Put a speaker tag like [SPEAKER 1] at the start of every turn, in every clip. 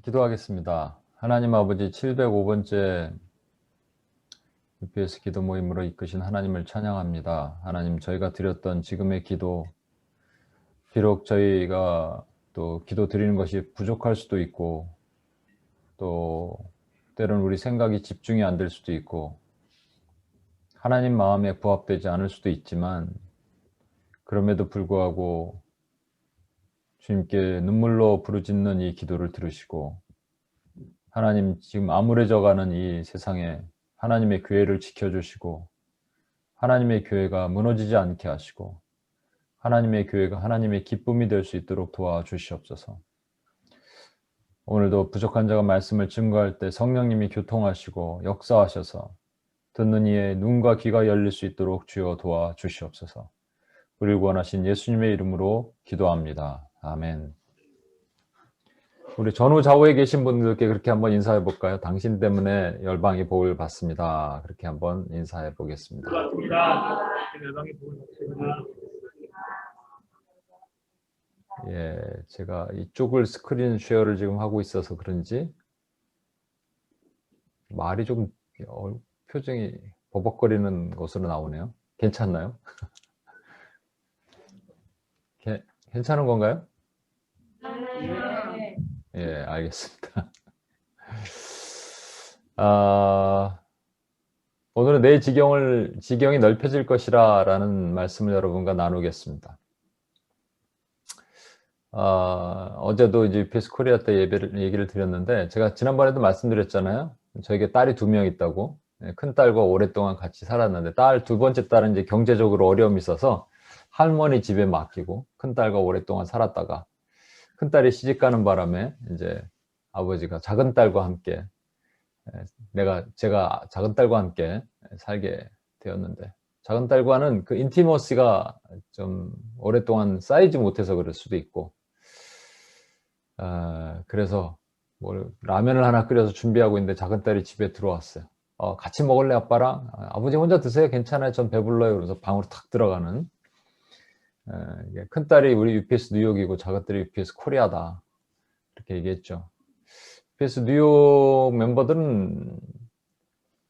[SPEAKER 1] 기도하겠습니다. 하나님 아버지 705번째 UPS 기도 모임으로 이끄신 하나님을 찬양합니다. 하나님, 저희가 드렸던 지금의 기도, 비록 저희가 또 기도 드리는 것이 부족할 수도 있고, 또 때로는 우리 생각이 집중이 안 될 수도 있고, 하나님 마음에 부합되지 않을 수도 있지만, 그럼에도 불구하고 주님께 눈물로 부르짖는 이 기도를 들으시고, 하나님, 지금 암울해져가는 이 세상에 하나님의 교회를 지켜주시고, 하나님의 교회가 무너지지 않게 하시고, 하나님의 교회가 하나님의 기쁨이 될 수 있도록 도와주시옵소서. 오늘도 부족한 자가 말씀을 증거할 때 성령님이 교통하시고 역사하셔서 듣는 이의 눈과 귀가 열릴 수 있도록 주여 도와주시옵소서. 우리를 구원하신 예수님의 이름으로 기도합니다. 아멘. 우리 전후 좌우에 계신 분들께 그렇게 한번 인사해 볼까요? 당신 때문에 열방이 복을 받습니다. 그렇게 한번 인사해 보겠습니다.
[SPEAKER 2] 열방이 복을 받습니다.
[SPEAKER 1] 예, 제가 이쪽을 스크린 쉐어를 지금 하고 있어서 그런지 말이 좀 표정이 버벅거리는 것으로 나오네요. 괜찮나요? 괜찮은 건가요?
[SPEAKER 2] 네.
[SPEAKER 1] 예, 알겠습니다. 오늘은 내 지경이 넓혀질 것이라 라는 말씀을 여러분과 나누겠습니다. 어제도 이제 UPS 코리아 때 얘기를 드렸는데, 제가 지난번에도 말씀드렸잖아요. 저에게 딸이 2명 있다고. 큰 딸과 오랫동안 같이 살았는데, 두 번째 딸은 이제 경제적으로 어려움이 있어서 할머니 집에 맡기고 큰 딸과 오랫동안 살았다가, 큰 딸이 시집 가는 바람에 이제 아버지가 작은 딸과 함께, 제가 작은 딸과 함께 살게 되었는데, 작은 딸과는 그 인티머시가 좀 오랫동안 쌓이지 못해서 그럴 수도 있고, 그래서 라면을 하나 끓여서 준비하고 있는데 작은 딸이 집에 들어왔어요. 같이 먹을래 아빠랑? 아버지 혼자 드세요. 괜찮아요. 전 배불러요. 그래서 방으로 탁 들어가는, 큰 딸이 우리 UPS 뉴욕이고 작은 딸이 UPS 코리아다, 이렇게 얘기했죠. UPS 뉴욕 멤버들은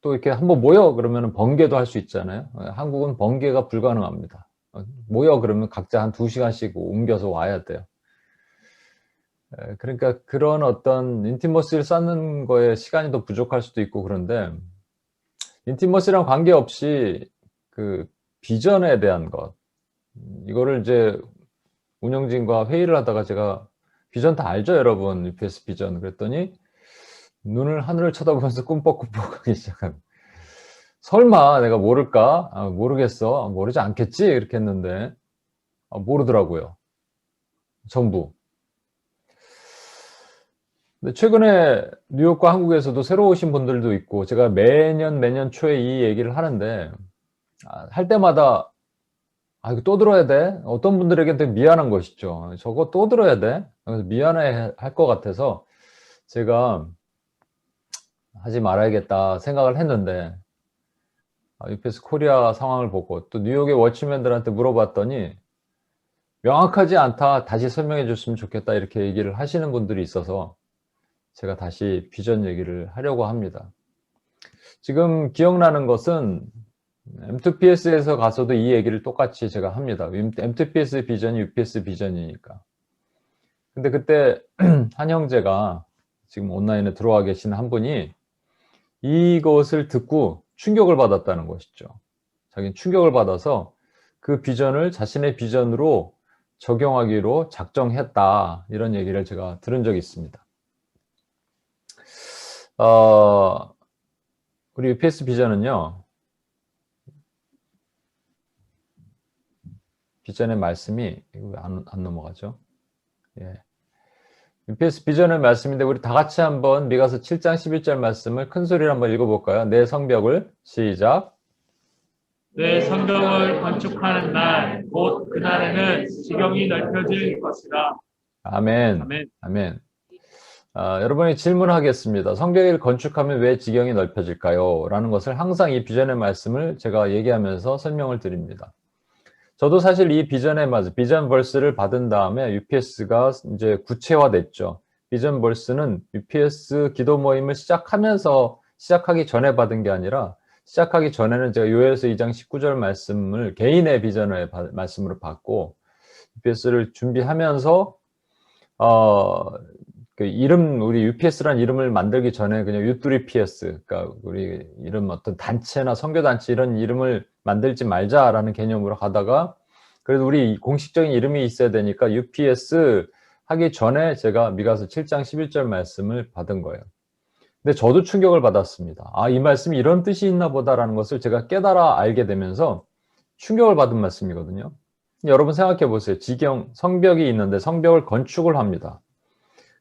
[SPEAKER 1] 또 이렇게 한번 모여 그러면 번개도 할 수 있잖아요. 한국은 번개가 불가능합니다. 모여 그러면 각자 한 2시간씩 옮겨서 와야 돼요. 그러니까 그런 어떤 인티머시를 쌓는 거에 시간이 더 부족할 수도 있고, 그런데 인티머시랑 관계없이 그 비전에 대한 것, 이거를 이제 운영진과 회의를 하다가, 제가 비전 다 알죠 여러분, UPS 비전. 그랬더니 하늘을 쳐다보면서 꿈뻑꿈뻑하기 시작합니다. 설마 내가 모를까? 모르겠어. 모르지 않겠지? 이렇게 했는데 모르더라고요, 전부. 근데 최근에 뉴욕과 한국에서도 새로 오신 분들도 있고, 제가 매년 초에 이 얘기를 하는데, 할 때마다 이거 또 들어야 돼? 어떤 분들에게는 되게 미안한 것이죠. 저거 또 들어야 돼? 그래서 미안해 할 것 같아서 제가 하지 말아야겠다 생각을 했는데, UPS 코리아 상황을 보고 또 뉴욕의 워치맨들한테 물어봤더니 명확하지 않다, 다시 설명해 줬으면 좋겠다, 이렇게 얘기를 하시는 분들이 있어서 제가 다시 비전 얘기를 하려고 합니다. 지금 기억나는 것은 M2PS에서 가서도 이 얘기를 똑같이 제가 합니다. M2PS 비전이 UPS 비전이니까. 근데 그때 한 형제가, 지금 온라인에 들어와 계신 한 분이 이것을 듣고 충격을 받았다는 것이죠. 자기는 충격을 받아서 그 비전을 자신의 비전으로 적용하기로 작정했다, 이런 얘기를 제가 들은 적이 있습니다. 우리 UPS 비전은요, 비전의 말씀이, 이거 안 넘어가죠? 예. UPS 비전의 말씀인데, 우리 다 같이 한번 미가서 7장 11절 말씀을 큰 소리로 한번 읽어볼까요? 내 성벽을, 시작.
[SPEAKER 2] 내 성벽을 건축하는 날, 곧 그날에는 지경이 넓혀질 것이라.
[SPEAKER 1] 아멘.
[SPEAKER 2] 아멘.
[SPEAKER 1] 아멘. 여러분이 질문하겠습니다. 성벽을 건축하면 왜 지경이 넓혀질까요? 라는 것을 항상 이 비전의 말씀을 제가 얘기하면서 설명을 드립니다. 저도 사실 이 비전 벌스를 받은 다음에 UPS가 이제 구체화됐죠. 비전 벌스는 UPS 기도 모임을 시작하기 전에 받은 게 아니라 시작하기 전에는 제가 요엘서 2장 19절 말씀을 개인의 비전의 말씀으로 받고 UPS를 준비하면서 그 이름, 우리 UPS란 이름을 만들기 전에 그냥 유뚜리 PS, 그러니까 우리 이름 어떤 단체나 선교단체 이런 이름을 만들지 말자라는 개념으로 하다가 그래도 우리 공식적인 이름이 있어야 되니까 UPS 하기 전에 제가 미가서 7장 11절 말씀을 받은 거예요. 근데 저도 충격을 받았습니다. 아, 이 말씀이 이런 뜻이 있나 보다라는 것을 제가 깨달아 알게 되면서 충격을 받은 말씀이거든요. 여러분 생각해 보세요. 성벽이 있는데 성벽을 건축을 합니다.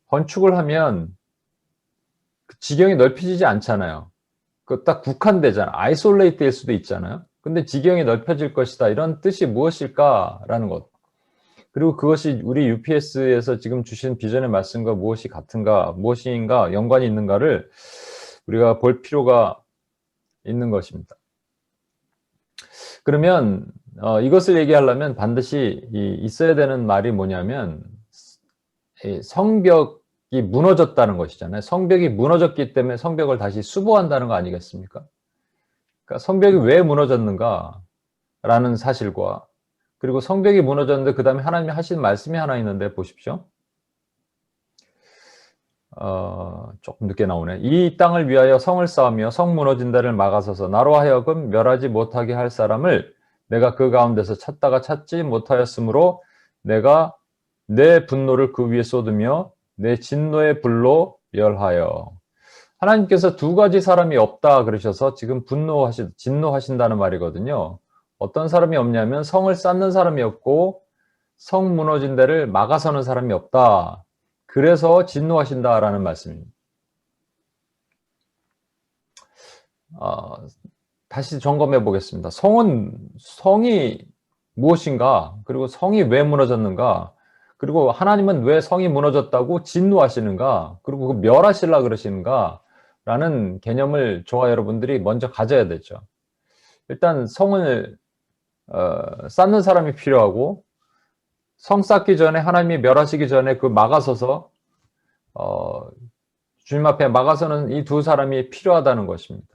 [SPEAKER 1] 건축을 하면 그 지경이 넓혀지지 않잖아요. 그 딱 국한되잖아. 아이솔레이트일 수도 있잖아요. 근데 지경이 넓혀질 것이다. 이런 뜻이 무엇일까라는 것. 그리고 그것이 우리 UPS에서 지금 주신 비전의 말씀과 무엇인가 연관이 있는가를 우리가 볼 필요가 있는 것입니다. 그러면 이것을 얘기하려면 반드시 있어야 되는 말이 뭐냐면 성벽이 무너졌다는 것이잖아요. 성벽이 무너졌기 때문에 성벽을 다시 수보한다는 거 아니겠습니까? 그러니까 성벽이 왜 무너졌는가라는 사실과 그리고 성벽이 무너졌는데 그 다음에 하나님이 하신 말씀이 하나 있는데 보십시오. 조금 늦게 나오네. 이 땅을 위하여 성을 쌓으며 성 무너진 데를 막아서서 나로 하여금 멸하지 못하게 할 사람을 내가 그 가운데서 찾다가 찾지 못하였으므로 내가 내 분노를 그 위에 쏟으며 내 진노의 불로 멸하여. 하나님께서 두 가지 사람이 없다 그러셔서 지금 진노하신다는 말이거든요. 어떤 사람이 없냐면 성을 쌓는 사람이 없고 성 무너진 데를 막아서는 사람이 없다. 그래서 진노하신다라는 말씀입니다. 다시 점검해 보겠습니다. 성이 무엇인가? 그리고 성이 왜 무너졌는가? 그리고 하나님은 왜 성이 무너졌다고 진노하시는가? 그리고 그 멸하시려고 그러시는가? 라는 개념을 저와 여러분들이 먼저 가져야 되죠. 일단 성을 쌓는 사람이 필요하고 성 쌓기 전에 하나님이 멸하시기 전에 그 막아서서 주님 앞에 막아서는 이 두 사람이 필요하다는 것입니다.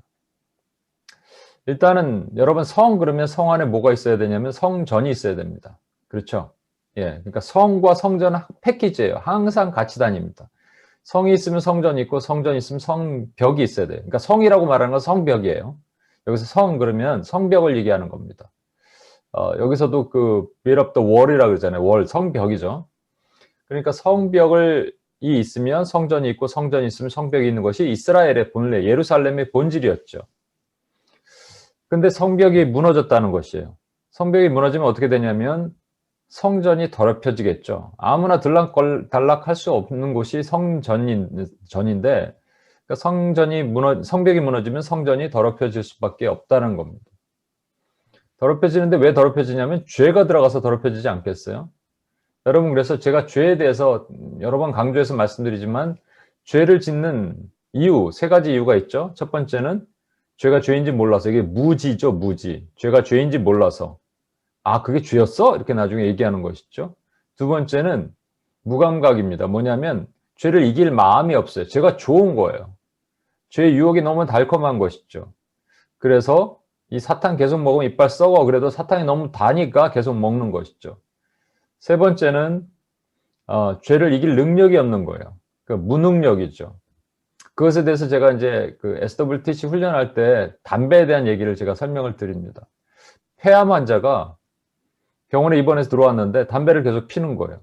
[SPEAKER 1] 일단은 여러분 그러면 성 안에 뭐가 있어야 되냐면 성전이 있어야 됩니다. 그렇죠? 예, 그러니까 성과 성전은 패키지예요. 항상 같이 다닙니다. 성이 있으면 성전이 있고 성전이 있으면 성벽이 있어야 돼요. 그러니까 성이라고 말하는 건 성벽이에요. 여기서 그러면 성벽을 얘기하는 겁니다. 여기서도 그 build up the wall이라고 그러잖아요. 성벽이죠. 그러니까 성벽이 있으면 성전이 있고 성전이 있으면 성벽이 있는 것이 이스라엘의 본래, 예루살렘의 본질이었죠. 근데 성벽이 무너졌다는 것이에요. 성벽이 무너지면 어떻게 되냐면 성전이 더럽혀지겠죠. 아무나 들락할 수 없는 곳이 전인데 그러니까 성벽이 무너지면 성전이 더럽혀질 수밖에 없다는 겁니다. 더럽혀지는데 왜 더럽혀지냐면 죄가 들어가서 더럽혀지지 않겠어요? 여러분 그래서 제가 죄에 대해서 여러 번 강조해서 말씀드리지만 죄를 짓는 이유, 세 가지 이유가 있죠. 첫 번째는 죄가 죄인지 몰라서, 이게 무지죠, 무지. 죄가 죄인지 몰라서. 아, 그게 죄였어? 이렇게 나중에 얘기하는 것이죠. 두 번째는 무감각입니다. 뭐냐면 죄를 이길 마음이 없어요. 죄가 좋은 거예요. 죄의 유혹이 너무 달콤한 것이죠. 그래서 이 사탕 계속 먹으면 이빨 썩어. 그래도 사탕이 너무 다니까 계속 먹는 것이죠. 세 번째는 죄를 이길 능력이 없는 거예요. 그 무능력이죠. 그것에 대해서 제가 이제 그 SWTC 훈련할 때 담배에 대한 얘기를 제가 설명을 드립니다. 폐암 환자가 병원에 입원해서 들어왔는데 담배를 계속 피는 거예요.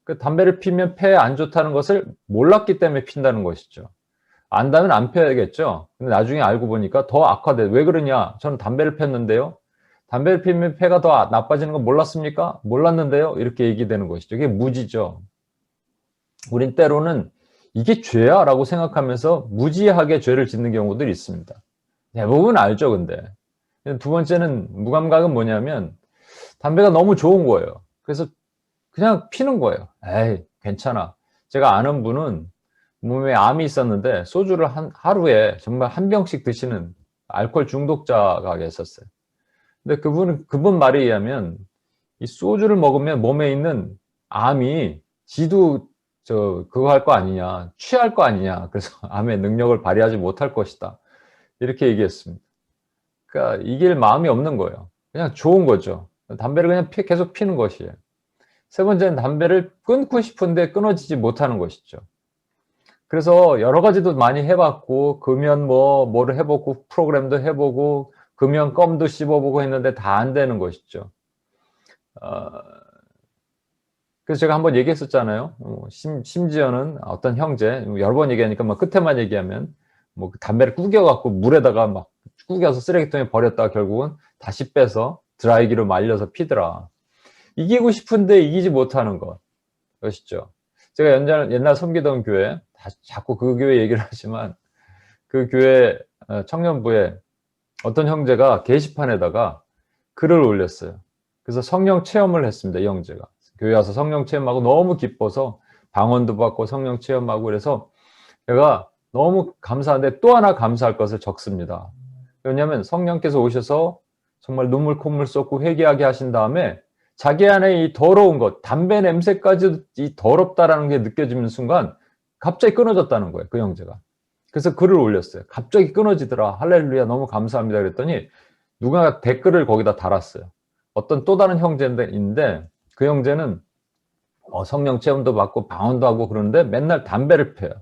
[SPEAKER 1] 그 담배를 피면 폐에 안 좋다는 것을 몰랐기 때문에 핀다는 것이죠. 안다면 안 펴야겠죠. 근데 나중에 알고 보니까 더 악화돼. 왜 그러냐? 저는 담배를 폈는데요. 담배를 피면 폐가 더 나빠지는 거 몰랐습니까? 몰랐는데요. 이렇게 얘기되는 것이죠. 이게 무지죠. 우린 때로는 이게 죄야? 라고 생각하면서 무지하게 죄를 짓는 경우들이 있습니다. 대부분 알죠, 근데. 두 번째는 무감각은 뭐냐면 담배가 너무 좋은 거예요. 그래서 그냥 피는 거예요. 에이, 괜찮아. 제가 아는 분은 몸에 암이 있었는데 소주를 하루에 정말 한 병씩 드시는 알코올 중독자가 있었어요. 근데 그분 말에 의하면 이 소주를 먹으면 몸에 있는 암이 지도 그거 할 거 아니냐, 취할 거 아니냐. 그래서 암의 능력을 발휘하지 못할 것이다. 이렇게 얘기했습니다. 그러니까 이길 마음이 없는 거예요. 그냥 좋은 거죠. 담배를 그냥 계속 피는 것이에요. 세 번째는 담배를 끊고 싶은데 끊어지지 못하는 것이죠. 그래서 여러 가지도 많이 해봤고, 금연 뭐를 해보고, 프로그램도 해보고, 금연 껌도 씹어보고 했는데 다 안 되는 것이죠. 그래서 제가 한번 얘기했었잖아요. 심지어는 어떤 형제, 여러 번 얘기하니까 막 끝에만 얘기하면, 뭐 담배를 구겨갖고 물에다가 막 구겨서 쓰레기통에 버렸다가 결국은 다시 빼서 드라이기로 말려서 피더라. 이기고 싶은데 이기지 못하는 것이죠. 제가 옛날 섬기던 교회, 자꾸 그 교회 얘기를 하지만, 그 교회 청년부에 어떤 형제가 게시판에다가 글을 올렸어요. 그래서 성령 체험을 했습니다, 이 형제가. 교회 와서 성령 체험하고 너무 기뻐서 방언도 받고 성령 체험하고 그래서 제가 너무 감사한데 또 하나 감사할 것을 적습니다. 왜냐하면 성령께서 오셔서 정말 눈물 콧물 쏟고 회개하게 하신 다음에 자기 안에 이 더러운 것, 담배 냄새까지 이 더럽다라는 게 느껴지는 순간 갑자기 끊어졌다는 거예요, 그 형제가. 그래서 글을 올렸어요. 갑자기 끊어지더라. 할렐루야, 너무 감사합니다. 그랬더니 누가 댓글을 거기다 달았어요. 어떤 또 다른 형제인데 그 형제는 성령 체험도 받고 방언도 하고 그러는데 맨날 담배를 피워요.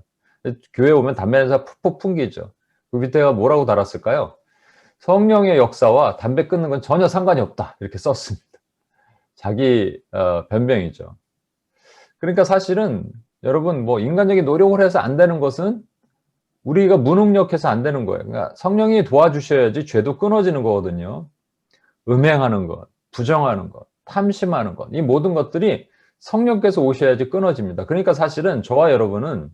[SPEAKER 1] 교회 오면 담배 냄새가 푹푹 풍기죠. 그 밑에가 뭐라고 달았을까요? 성령의 역사와 담배 끊는 건 전혀 상관이 없다. 이렇게 썼습니다. 자기 변명이죠. 그러니까 사실은 여러분 뭐 인간적인 노력을 해서 안 되는 것은 우리가 무능력해서 안 되는 거예요. 그러니까 성령이 도와주셔야지 죄도 끊어지는 거거든요. 음행하는 것, 부정하는 것, 탐심하는 것, 이 모든 것들이 성령께서 오셔야지 끊어집니다. 그러니까 사실은 저와 여러분은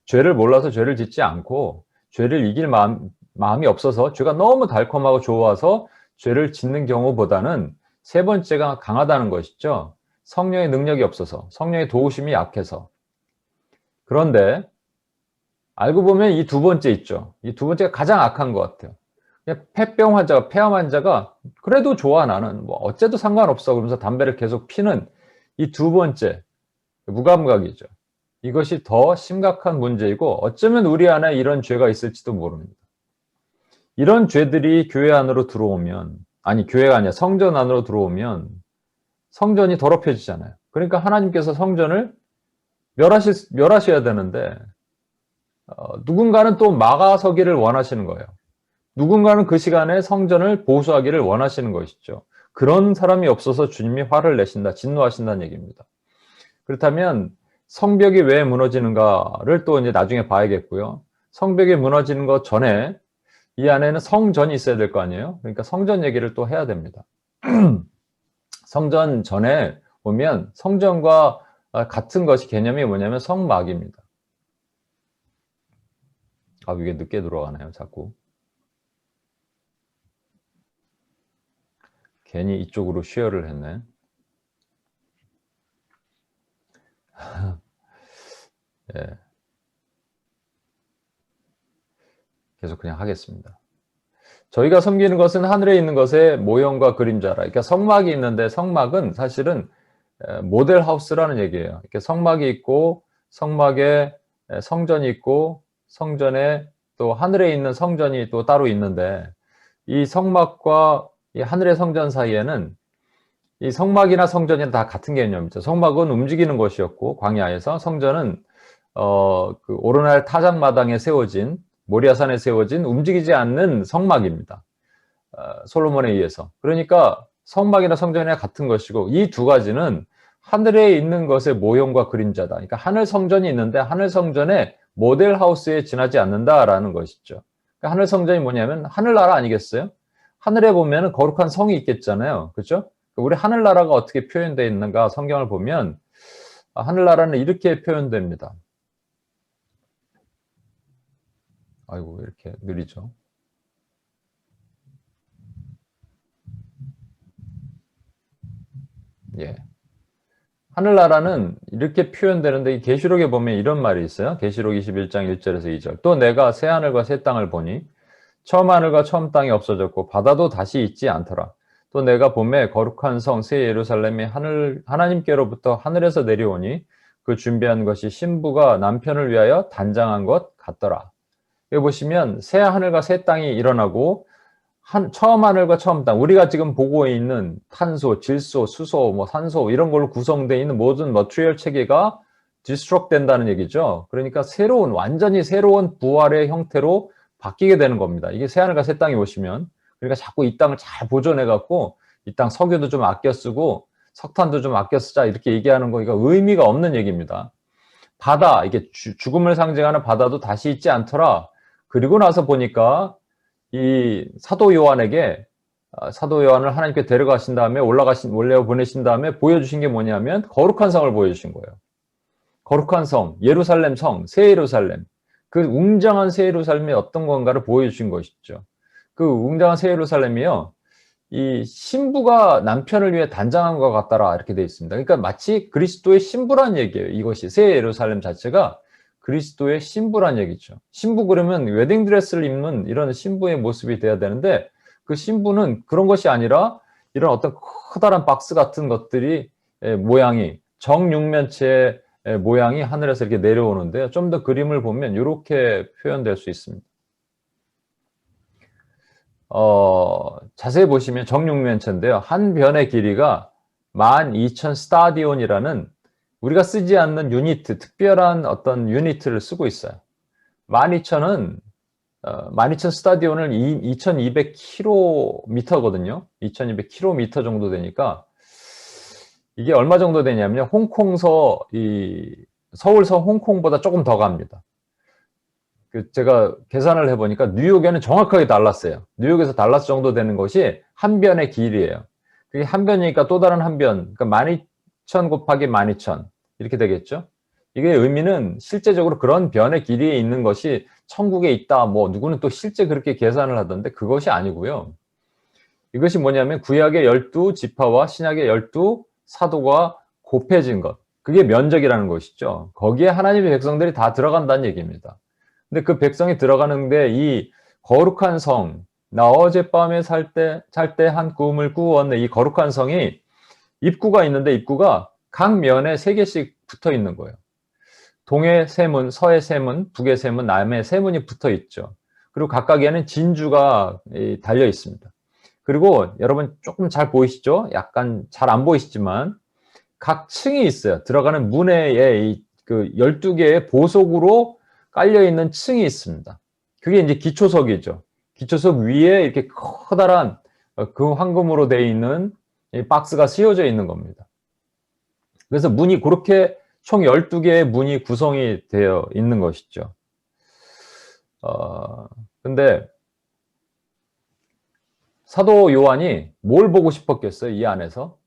[SPEAKER 1] 죄를 몰라서 죄를 짓지 않고 죄를 이길 마음이 없어서 죄가 너무 달콤하고 좋아서 죄를 짓는 경우보다는 세 번째가 강하다는 것이죠. 성령의 능력이 없어서, 성령의 도우심이 약해서. 그런데 알고 보면 이 두 번째 있죠. 이 두 번째가 가장 악한 것 같아요. 폐병 환자가, 폐암 환자가 그래도 좋아 나는 뭐 어째도 상관없어 그러면서 담배를 계속 피는 이 두 번째 무감각이죠. 이것이 더 심각한 문제이고 어쩌면 우리 안에 이런 죄가 있을지도 모릅니다. 이런 죄들이 교회 안으로 들어오면, 아니 교회가 아니라 성전 안으로 들어오면 성전이 더럽혀지잖아요. 그러니까 하나님께서 성전을 멸하셔야 되는데 누군가는 또 막아서기를 원하시는 거예요. 누군가는 그 시간에 성전을 보수하기를 원하시는 것이죠. 그런 사람이 없어서 주님이 화를 내신다, 진노하신다는 얘기입니다. 그렇다면 성벽이 왜 무너지는가를 또 이제 나중에 봐야겠고요. 성벽이 무너지는 것 전에 이 안에는 성전이 있어야 될 거 아니에요? 그러니까 성전 얘기를 또 해야 됩니다. 성전 전에 보면 성전과 같은 것이 개념이 뭐냐면 성막입니다. 이게 늦게 들어가네요, 자꾸. 괜히 이쪽으로 쉐어를 했네. 예. 계속 그냥 하겠습니다. 저희가 섬기는 것은 하늘에 있는 것의 모형과 그림자라. 그러니까 성막이 있는데 성막은 사실은 모델 하우스라는 얘기예요. 이렇게 성막이 있고 성막에 성전이 있고 성전에 또 하늘에 있는 성전이 또 따로 있는데 이 성막과 이 하늘의 성전 사이에는 이 성막이나 성전이나 다 같은 개념이죠. 성막은 움직이는 것이었고 광야에서 성전은 그 오르날 타작마당에 세워진 모리아산에 세워진 움직이지 않는 성막입니다. 솔로몬에 의해서. 그러니까 성막이나 성전이나 같은 것이고 이 두 가지는 하늘에 있는 것의 모형과 그림자다. 그러니까 하늘 성전이 있는데 하늘 성전의 모델 하우스에 지나지 않는다라는 것이죠. 그러니까 하늘 성전이 뭐냐면 하늘나라 아니겠어요? 하늘에 보면 거룩한 성이 있겠잖아요. 그렇죠? 우리 하늘나라가 어떻게 표현되어 있는가 성경을 보면 하늘나라는 이렇게 표현됩니다. 아이고 이렇게 느리죠. 예. 하늘나라는 이렇게 표현되는데 이 계시록에 보면 이런 말이 있어요. 계시록 21장 1절에서 2절. 또 내가 새 하늘과 새 땅을 보니 처음 하늘과 처음 땅이 없어졌고 바다도 다시 있지 않더라. 또 내가 봄에 거룩한 성 새 예루살렘이 하나님께로부터 하늘에서 내려오니 그 준비한 것이 신부가 남편을 위하여 단장한 것 같더라. 여기 보시면 새 하늘과 새 땅이 일어나고 처음 하늘과 처음 땅, 우리가 지금 보고 있는 탄소, 질소, 수소, 뭐 산소 이런 걸로 구성되어 있는 모든 머티리얼 체계가 디스트럭 된다는 얘기죠. 그러니까 완전히 새로운 부활의 형태로 바뀌게 되는 겁니다. 이게 새 하늘과 새 땅이 보시면. 그러니까 자꾸 이 땅을 잘 보존해 갖고 이 땅 석유도 좀 아껴 쓰고 석탄도 좀 아껴 쓰자 이렇게 얘기하는 거, 이거 의미가 없는 얘기입니다. 바다, 이게 죽음을 상징하는 바다도 다시 있지 않더라. 그리고 나서 보니까 이 사도 요한을 하나님께 데려가신 다음에 올려 보내신 다음에 보여주신 게 뭐냐면 거룩한 성을 보여주신 거예요. 거룩한 성, 예루살렘 성, 새 예루살렘. 그 웅장한 새 예루살렘이 어떤 건가를 보여주신 것이죠. 그 웅장한 새 예루살렘이요, 이 신부가 남편을 위해 단장한 것 같더라 이렇게 되어 있습니다. 그러니까 마치 그리스도의 신부란 얘기예요. 이것이 새 예루살렘 자체가 그리스도의 신부란 얘기죠. 신부 그러면 웨딩드레스를 입는 이런 신부의 모습이 돼야 되는데, 그 신부는 그런 것이 아니라 이런 어떤 커다란 박스 같은 것들이 모양이, 정육면체의 모양이 하늘에서 이렇게 내려오는데요. 좀 더 그림을 보면 이렇게 표현될 수 있습니다. 자세히 보시면 정육면체인데요. 한 변의 길이가 12,000 스타디온이라는 우리가 쓰지 않는 유니트, 특별한 어떤 유니트를 쓰고 있어요. 12,000은 12,000 스타디온을 2,200km거든요. 2,200km 정도 되니까 이게 얼마 정도 되냐면요. 서울서 홍콩보다 조금 더 갑니다. 제가 계산을 해보니까 뉴욕에는 정확하게 달랐어요. 뉴욕에서 달라스 정도 되는 것이 한 변의 길이에요. 그게 한 변이니까 또 다른 한 변, 그러니까 12,000 곱하기 12,000 이렇게 되겠죠. 이게 의미는 실제적으로 그런 변의 길이에 있는 것이 천국에 있다, 뭐 누구는 또 실제 그렇게 계산을 하던데 그것이 아니고요. 이것이 뭐냐면 구약의 12지파와 신약의 12사도가 곱해진 것, 그게 면적이라는 것이죠. 거기에 하나님의 백성들이 다 들어간다는 얘기입니다. 근데 그 백성이 들어가는데 이 거룩한 성, 나 어젯밤에 잘 때 한 꿈을 꾸었네, 이 거룩한 성이 입구가 있는데 입구가 각 면에 3개씩 붙어 있는 거예요. 동의 세문, 서의 세문, 북의 세문, 남의 세문이 붙어 있죠. 그리고 각각에는 진주가 달려 있습니다. 그리고 여러분 조금 잘 보이시죠? 약간 잘 안 보이시지만 각 층이 있어요. 들어가는 문에 그 12개의 보석으로 깔려 있는 층이 있습니다. 그게 이제 기초석이죠. 기초석 위에 이렇게 커다란 그 황금으로 되어 있는 박스가 씌워져 있는 겁니다. 그래서 문이 그렇게 총 12개의 문이 구성이 되어 있는 것이죠. 근데 사도 요한이 뭘 보고 싶었겠어요? 이 안에서?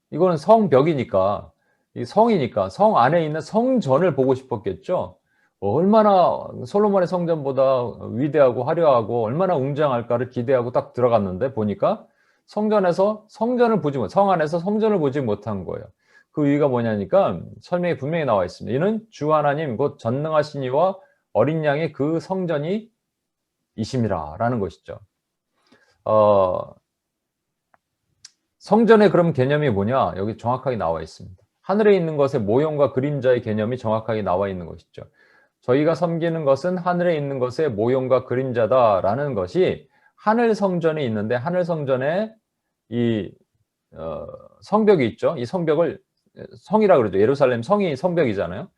[SPEAKER 1] 이거는 성벽이니까, 성이니까 성 안에 있는 성전을 보고 싶었겠죠. 얼마나 솔로몬의 성전보다 위대하고 화려하고 얼마나 웅장할까를 기대하고 딱 들어갔는데 보니까 성 안에서 성전을 보지 못한 거예요. 그 이유가 뭐냐니까 설명이 분명히 나와 있습니다. 이는 주 하나님 곧 전능하신 이와 어린 양의 그 성전이 이심이라 라는 것이죠. 성전의 그럼 개념이 뭐냐? 여기 정확하게 나와 있습니다. 하늘에 있는 것의 모형과 그림자의 개념이 정확하게 나와 있는 것이죠. 저희가 섬기는 것은 하늘에 있는 것의 모형과 그림자다라는 것이 하늘 성전이 있는데, 하늘 성전에 이 성벽이 있죠. 이 성벽을 성이라 그러죠. 예루살렘 성이 성벽이잖아요.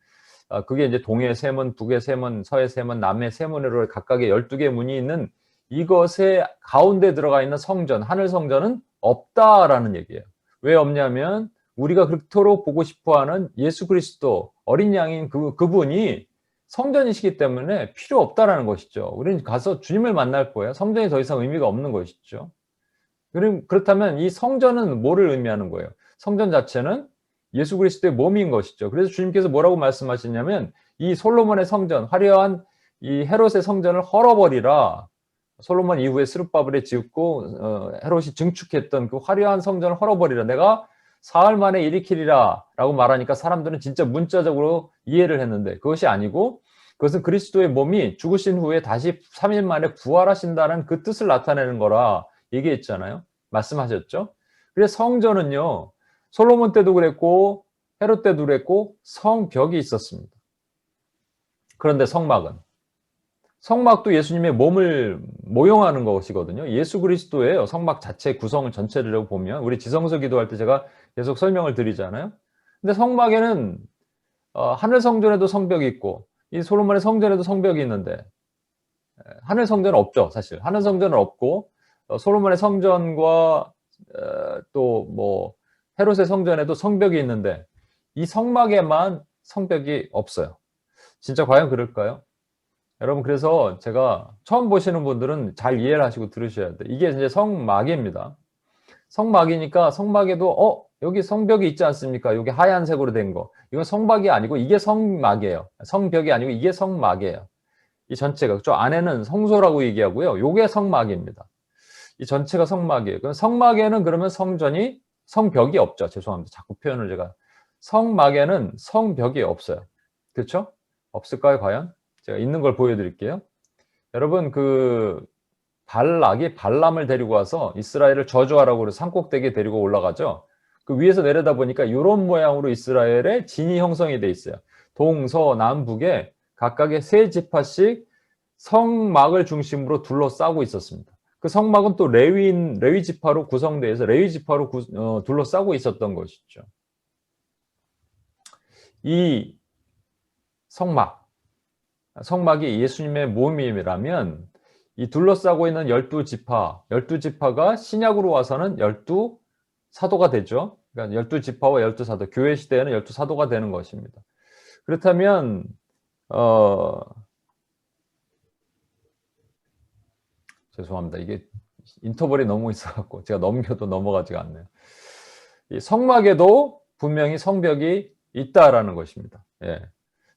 [SPEAKER 1] 그게 이제 동의 세문, 북의 세문, 서의 세문, 남의 세문으로 각각의 12개의 문이 있는 이것의 가운데 들어가 있는 성전, 하늘 성전은 없다라는 얘기예요. 왜 없냐면 우리가 그토록 보고 싶어하는 예수 그리스도 어린 양인 그분이 성전이시기 때문에 필요 없다라는 것이죠. 우리는 가서 주님을 만날 거예요. 성전이 더 이상 의미가 없는 것이죠. 그렇다면 이 성전은 뭐를 의미하는 거예요? 성전 자체는 예수 그리스도의 몸인 것이죠. 그래서 주님께서 뭐라고 말씀하시냐면 이 솔로몬의 성전, 화려한 이 헤롯의 성전을 헐어버리라. 솔로몬 이후에 스룹바벨이 짓고 헤롯이 증축했던 그 화려한 성전을 헐어버리라. 내가 사흘 만에 일으키리라 라고 말하니까 사람들은 진짜 문자적으로 이해를 했는데, 그것이 아니고 그것은 그리스도의 몸이 죽으신 후에 다시 3일 만에 부활하신다는 그 뜻을 나타내는 거라 얘기했잖아요. 말씀하셨죠. 그래서 성전은요, 솔로몬 때도 그랬고 헤롯 때도 그랬고 성벽이 있었습니다. 그런데 성막도 예수님의 몸을 모형하는 것이거든요. 예수 그리스도예요. 성막 자체 구성 전체를 보면 우리 지성소 기도할 때 제가 계속 설명을 드리잖아요. 근데 성막에는 하늘 성전에도 성벽이 있고 이 솔로몬의 성전에도 성벽이 있는데 하늘 성전은 없죠. 사실 하늘 성전은 없고 솔로몬의 성전과 또 뭐 헤롯의 성전에도 성벽이 있는데 이 성막에만 성벽이 없어요. 진짜 과연 그럴까요? 여러분, 그래서 제가 처음 보시는 분들은 잘 이해를 하시고 들으셔야 돼요. 이게 이제 성막입니다. 성막이니까 성막에도 여기 성벽이 있지 않습니까? 여기 하얀색으로 된 거. 이건 성막이 아니고 이게 성막이에요. 성벽이 아니고 이게 성막이에요. 이 전체가. 저 안에는 성소라고 얘기하고요. 요게 성막입니다. 이 전체가 성막이에요. 그럼 성막에는 그러면 성벽이 없죠. 죄송합니다. 자꾸 표현을 제가. 성막에는 성벽이 없어요. 그렇죠? 없을까요, 과연? 제가 있는 걸 보여드릴게요. 여러분, 발람을 데리고 와서 이스라엘을 저주하라고 그래서 산꼭대기에 데리고 올라가죠. 그 위에서 내려다 보니까 이런 모양으로 이스라엘의 진이 형성이 돼 있어요. 동서남북에 각각의 세 지파씩 성막을 중심으로 둘러싸고 있었습니다. 그 성막은 또 레위 지파로 구성되어서 레위 지파로 둘러싸고 있었던 것이죠. 이 성막이 예수님의 몸이라면 이 둘러싸고 있는 12지파가 신약으로 와서는 12사도가 되죠. 그러니까 12지파와 12사도, 교회 시대에는 12사도가 되는 것입니다. 그렇다면 죄송합니다. 이게 인터벌이 너무 있어갖고 제가 넘겨도 넘어가지가 않네요. 이 성막에도 분명히 성벽이 있다라는 것입니다. 예.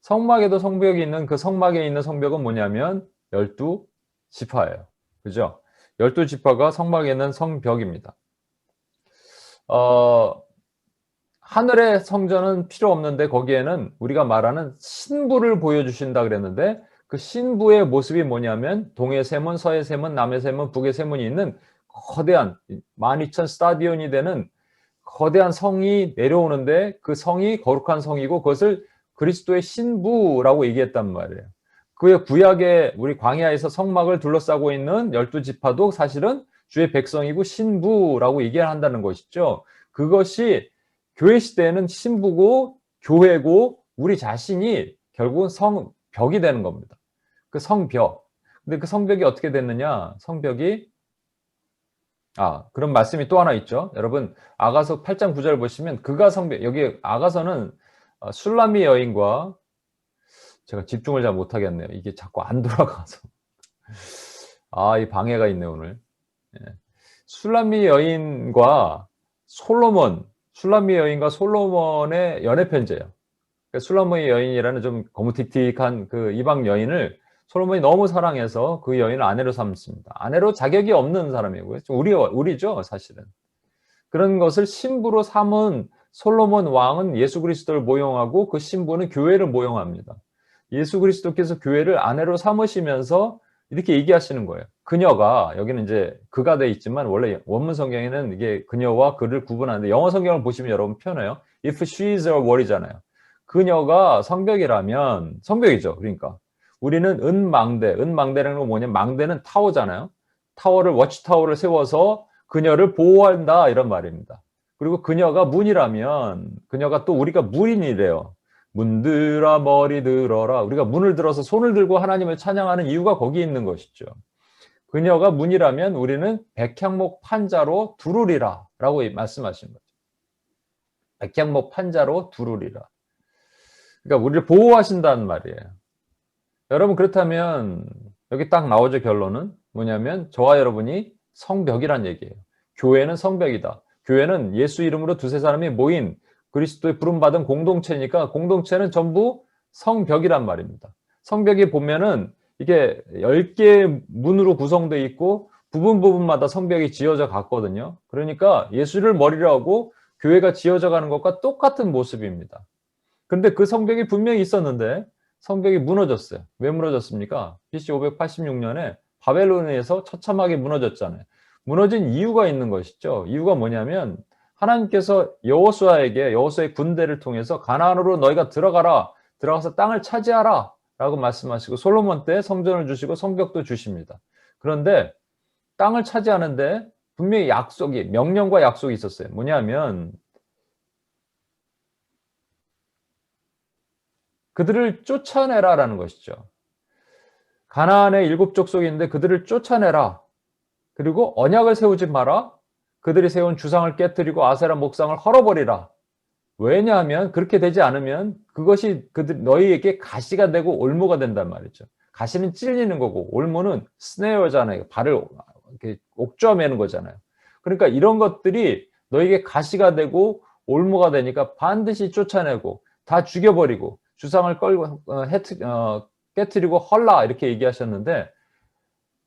[SPEAKER 1] 성막에도 성벽이 있는 그 성막에 있는 성벽은 뭐냐면 12지파예요. 그죠? 12지파가 성막에 있는 성벽입니다. 하늘의 성전은 필요 없는데 거기에는 우리가 말하는 신부를 보여주신다 그랬는데 그 신부의 모습이 뭐냐면 동의 세문, 서의 세문, 남의 세문, 북의 세문이 있는 거대한 12,000 스타디온이 되는 거대한 성이 내려오는데 그 성이 거룩한 성이고 그것을 그리스도의 신부라고 얘기했단 말이에요. 그의 구약의 우리 광야에서 성막을 둘러싸고 있는 12지파도 사실은 주의 백성이고 신부라고 얘기를 한다는 것이죠. 그것이 교회 시대에는 신부고 교회고 우리 자신이 결국은 성벽이 되는 겁니다. 그 성벽. 근데 그 성벽이 어떻게 됐느냐? 그런 말씀이 또 하나 있죠. 여러분, 아가서 8장 9절 보시면 그가 성벽, 여기 아가서는 술라미 여인과 제가 집중을 잘 못하겠네요. 이게 자꾸 안 돌아가서. 이 방해가 있네, 오늘. 예. 술라미 여인과 솔로몬의 연애 편지예요. 그러니까 술라미 여인이라는 좀 거무틱틱한 그 이방 여인을 솔로몬이 너무 사랑해서 그 여인을 아내로 삼습니다. 아내로 자격이 없는 사람이고요. 우리죠, 사실은. 그런 것을 신부로 삼은 솔로몬 왕은 예수 그리스도를 모형하고 그 신부는 교회를 모형합니다. 예수 그리스도께서 교회를 아내로 삼으시면서 이렇게 얘기하시는 거예요. 그녀가, 여기는 이제 그가 돼 있지만 원래 원문 성경에는 이게 그녀와 그를 구분하는데 영어 성경을 보시면 여러분 편해요. If she is a word이잖아요. 그녀가 성벽이라면, 성벽이죠. 그러니까. 우리는 은망대라는 건 뭐냐면 망대는 타워잖아요. 워치타워를 세워서 그녀를 보호한다 이런 말입니다. 그리고 그녀가 문이라면 그녀가 또 우리가 문이래요. 문들아 머리 들어라. 우리가 문을 들어서 손을 들고 하나님을 찬양하는 이유가 거기 있는 것이죠. 그녀가 문이라면 우리는 백향목 판자로 두르리라 라고 말씀하신 거죠. 백향목 판자로 두르리라. 그러니까 우리를 보호하신다는 말이에요. 여러분, 그렇다면 여기 딱 나오죠. 결론은 뭐냐면 저와 여러분이 성벽이란 얘기예요. 교회는 성벽이다. 교회는 예수 이름으로 두세 사람이 모인 그리스도의 부름받은 공동체니까 공동체는 전부 성벽이란 말입니다. 성벽이 보면은 이게 10개의 문으로 구성되어 있고 부분마다 성벽이 지어져 갔거든요. 그러니까 예수를 머리로 하고 교회가 지어져 가는 것과 똑같은 모습입니다. 근데 그 성벽이 분명히 있었는데 성벽이 무너졌어요. 왜 무너졌습니까? BC 586년에 바벨론에서 처참하게 무너졌잖아요. 무너진 이유가 있는 것이죠. 이유가 뭐냐면 하나님께서 여호수아의 군대를 통해서 가나안으로 너희가 들어가서 땅을 차지하라 라고 말씀하시고 솔로몬 때 성전을 주시고 성벽도 주십니다. 그런데 땅을 차지하는데 분명히 명령과 약속이 있었어요. 뭐냐면 그들을 쫓아내라라는 것이죠. 가나안의 7족속이 있는데 그들을 쫓아내라. 그리고 언약을 세우지 마라. 그들이 세운 주상을 깨뜨리고 아세라 목상을 헐어버리라. 왜냐하면 그렇게 되지 않으면 그것이 너희에게 가시가 되고 올무가 된단 말이죠. 가시는 찔리는 거고 올무는 스네어잖아요. 발을 이렇게 옥조아 매는 거잖아요. 그러니까 이런 것들이 너희에게 가시가 되고 올무가 되니까 반드시 쫓아내고 다 죽여버리고 주상을 깨뜨리고 헐라 이렇게 얘기하셨는데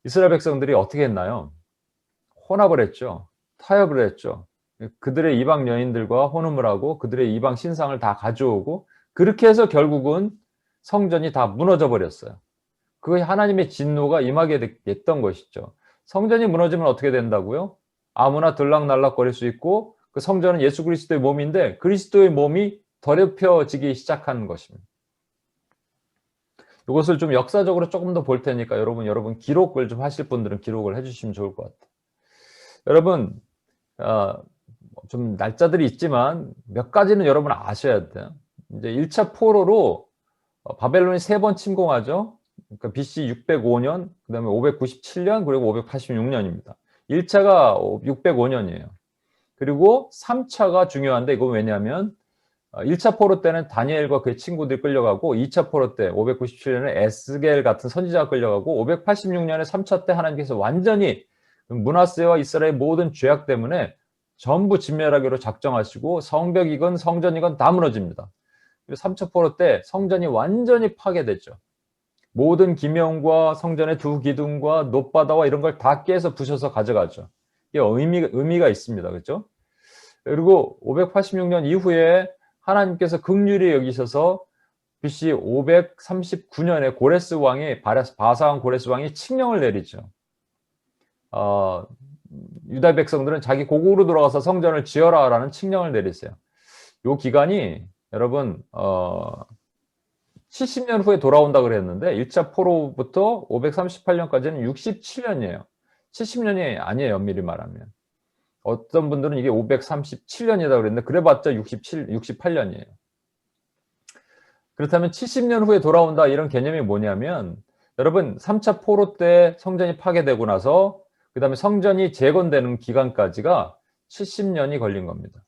[SPEAKER 1] 이스라엘 백성들이 어떻게 했나요? 혼합을 했죠. 타협을 했죠. 그들의 이방 여인들과 혼음을 하고 그들의 이방 신상을 다 가져오고 그렇게 해서 결국은 성전이 다 무너져 버렸어요. 그것이 하나님의 진노가 임하게 됐던 것이죠. 성전이 무너지면 어떻게 된다고요? 아무나 들락날락거릴 수 있고 그 성전은 예수 그리스도의 몸인데 그리스도의 몸이 더럽혀지기 시작한 것입니다. 이것을 좀 역사적으로 조금 더 볼 테니까 여러분 기록을 좀 하실 분들은 기록을 해주시면 좋을 것 같아요. 여러분 좀 날짜들이 있지만 몇 가지는 여러분 아셔야 돼요. 이제 1차 포로로 바벨론이 3번 침공하죠. 그러니까 BC 605년, 그 다음에 597년, 그리고 586년입니다. 1차가 605년이에요. 그리고 3차가 중요한데 이건 왜냐하면 1차 포로 때는 다니엘과 그의 친구들이 끌려가고 2차 포로 때 597년에 에스겔 같은 선지자가 끌려가고 586년에 3차 때 하나님께서 완전히 므낫세와 이스라엘 모든 죄악 때문에 전부 진멸하기로 작정하시고 성벽이건 성전이건 다 무너집니다. 그리고 3차 포로 때 성전이 완전히 파괴되죠. 모든 기명과 성전의 2 기둥과 높바다와 이런 걸 다 깨서 부셔서 가져가죠. 이게 의미가 있습니다. 그렇죠? 그리고 586년 이후에 하나님께서 긍휼히 여기셔서 BC 539년에 고레스 왕이 바사왕 고레스 왕이 칙령을 내리죠. 유다 백성들은 자기 고국으로 돌아가서 성전을 지어라라는 칙령을 내리세요. 이 기간이 여러분 70년 후에 돌아온다 그랬는데 1차 포로부터 538년까지는 67년이에요. 70년이 아니에요. 엄밀히 말하면. 어떤 분들은 이게 537년이다 그랬는데 그래봤자 68년이에요. 그렇다면 70년 후에 돌아온다 이런 개념이 뭐냐면 여러분 3차 포로 때 성전이 파괴되고 나서 그 다음에 성전이 재건되는 기간까지가 70년이 걸린 겁니다.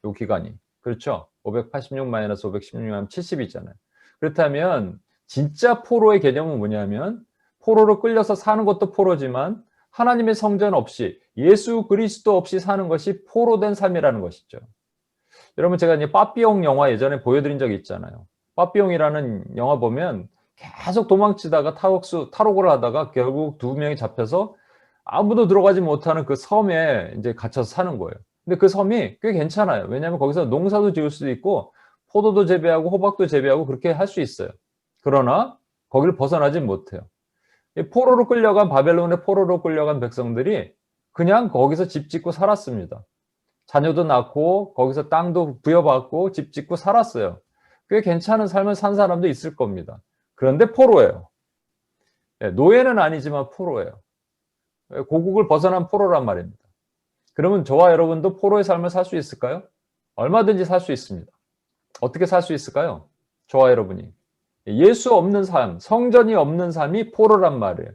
[SPEAKER 1] 이 기간이. 그렇죠? 586-516하면 70이잖아요. 그렇다면 진짜 포로의 개념은 뭐냐면 포로로 끌려서 사는 것도 포로지만 하나님의 성전 없이 예수 그리스도 없이 사는 것이 포로된 삶이라는 것이죠. 여러분 제가 이제 빠삐용 영화 예전에 보여드린 적이 있잖아요. 빠삐용이라는 영화 보면 계속 도망치다가 탈옥을 하다가 결국 2명이 잡혀서 아무도 들어가지 못하는 그 섬에 이제 갇혀서 사는 거예요. 근데 그 섬이 꽤 괜찮아요. 왜냐하면 거기서 농사도 지을 수도 있고 포도도 재배하고 호박도 재배하고 그렇게 할 수 있어요. 그러나 거기를 벗어나지 못해요. 바벨론의 포로로 끌려간 백성들이 그냥 거기서 집 짓고 살았습니다. 자녀도 낳고 거기서 땅도 부여받고 집 짓고 살았어요. 꽤 괜찮은 삶을 산 사람도 있을 겁니다. 그런데 포로예요. 노예는 아니지만 포로예요. 고국을 벗어난 포로란 말입니다. 그러면 저와 여러분도 포로의 삶을 살 수 있을까요? 얼마든지 살 수 있습니다. 어떻게 살 수 있을까요? 저와 여러분이. 예수 없는 삶, 성전이 없는 삶이 포로란 말이에요.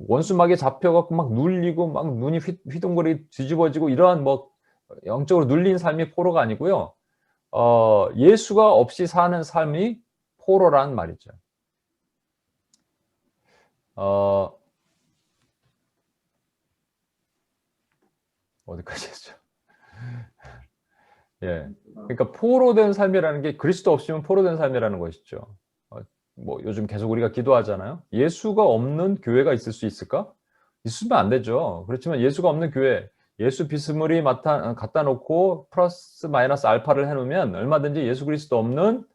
[SPEAKER 1] 원수막에 잡혀갖고 막 눌리고 막 눈이 휘둥그리 뒤집어지고 이러한 영적으로 눌린 삶이 포로가 아니고요. 예수가 없이 사는 삶이 포로란 말이죠. 어디까지 했죠? 예. 그러니까 포로된 삶이라는 게 그리스도 없이면 포로된 삶이라는 것이죠. 요즘 계속 우리가 기도하잖아요. 예수가 없는 교회가 있을 수 있을까? 있으면 안 되죠. 그렇지만 예수가 없는 교회, 예수 비스무리 갖다 놓고 플러스 마이너스 알파를 해놓으면 얼마든지 예수 그리스도 없는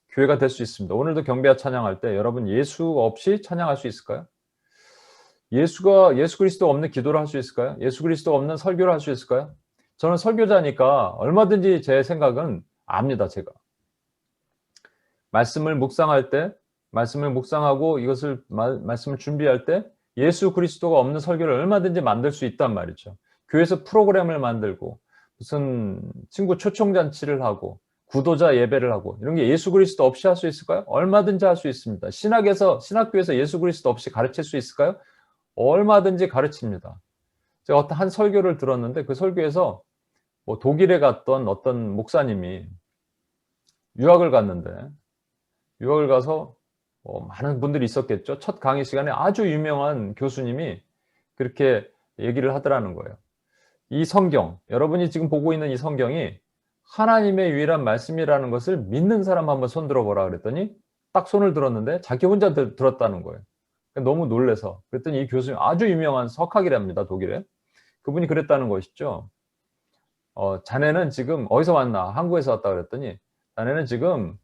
[SPEAKER 1] 교회가 될 수 있습니다. 오늘도 경배와 찬양할 때 여러분 예수 없이 찬양할 수 있을까요? 예수 그리스도 없는 기도를 할 수 있을까요? 예수 그리스도 없는 설교를 할 수 있을까요? 저는 설교자니까 얼마든지 제 생각은 압니다, 제가. 말씀을 묵상할 때, 말씀을 묵상하고 이것을 말씀을 준비할 때 예수 그리스도가 없는 설교를 얼마든지 만들 수 있단 말이죠. 교회에서 프로그램을 만들고 무슨 친구 초청잔치를 하고 구도자 예배를 하고 이런 게 예수 그리스도 없이 할 수 있을까요? 얼마든지 할 수 있습니다. 신학교에서 예수 그리스도 없이 가르칠 수 있을까요? 얼마든지 가르칩니다. 제가 어떤 한 설교를 들었는데 그 설교에서 뭐 독일에 갔던 어떤 목사님이 유학을 갔는데 유학을 가서 많은 분들이 있었겠죠. 첫 강의 시간에 아주 유명한 교수님이 그렇게 얘기를 하더라는 거예요. 이 성경, 여러분이 지금 보고 있는 이 성경이 하나님의 유일한 말씀이라는 것을 믿는 사람 한번 손 들어보라 그랬더니 딱 손을 들었는데 자기 혼자 들었다는 거예요. 너무 놀래서. 그랬더니 이 교수님 아주 유명한 석학이랍니다, 독일에. 그분이 그랬다는 것이죠. 자네는 지금 어디서 왔나? 한국에서 왔다 그랬더니 자네는 지금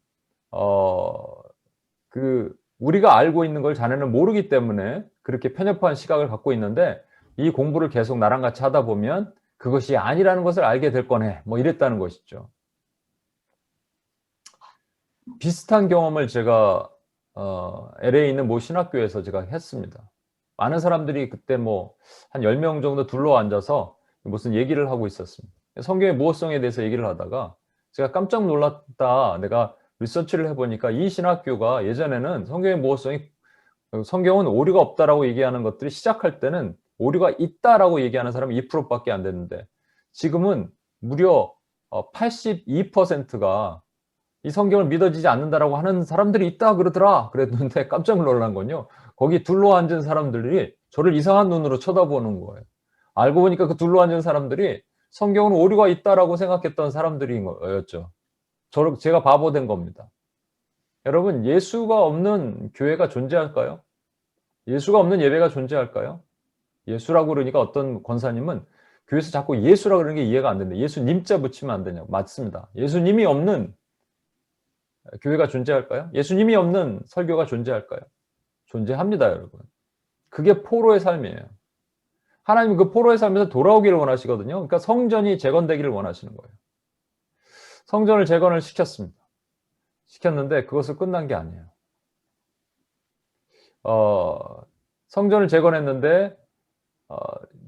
[SPEAKER 1] 우리가 알고 있는 걸 자네는 모르기 때문에 그렇게 편협한 시각을 갖고 있는데 이 공부를 계속 나랑 같이 하다 보면 그것이 아니라는 것을 알게 될 거네. 뭐 이랬다는 것이죠. 비슷한 경험을 제가 LA에 있는 모 신학교에서 제가 했습니다. 많은 사람들이 그때 뭐 한 10명 정도 둘러앉아서 무슨 얘기를 하고 있었습니다. 성경의 무엇성에 대해서 얘기를 하다가 제가 깜짝 놀랐다. 내가 리서치를 해보니까 이 신학교가 예전에는 성경은 오류가 없다라고 얘기하는 것들이 시작할 때는 오류가 있다라고 얘기하는 사람이 2%밖에 안 됐는데 지금은 무려 82%가 이 성경을 믿어지지 않는다라고 하는 사람들이 있다 그러더라. 그랬는데 깜짝 놀란 건요. 거기 둘러앉은 사람들이 저를 이상한 눈으로 쳐다보는 거예요. 알고 보니까 그 둘러앉은 사람들이 성경은 오류가 있다라고 생각했던 사람들이었죠. 제가 바보 된 겁니다. 여러분, 예수가 없는 교회가 존재할까요? 예수가 없는 예배가 존재할까요? 예수라고 그러니까 어떤 권사님은 교회에서 자꾸 예수라고 그러는 게 이해가 안 된다. 예수님자 붙이면 안 되냐고. 맞습니다. 예수님이 없는 교회가 존재할까요? 예수님이 없는 설교가 존재할까요? 존재합니다, 여러분. 그게 포로의 삶이에요. 하나님은 그 포로의 삶에서 돌아오기를 원하시거든요. 그러니까 성전이 재건되기를 원하시는 거예요. 성전을 재건을 시켰습니다. 시켰는데 그것을 끝난 게 아니에요. 성전을 재건했는데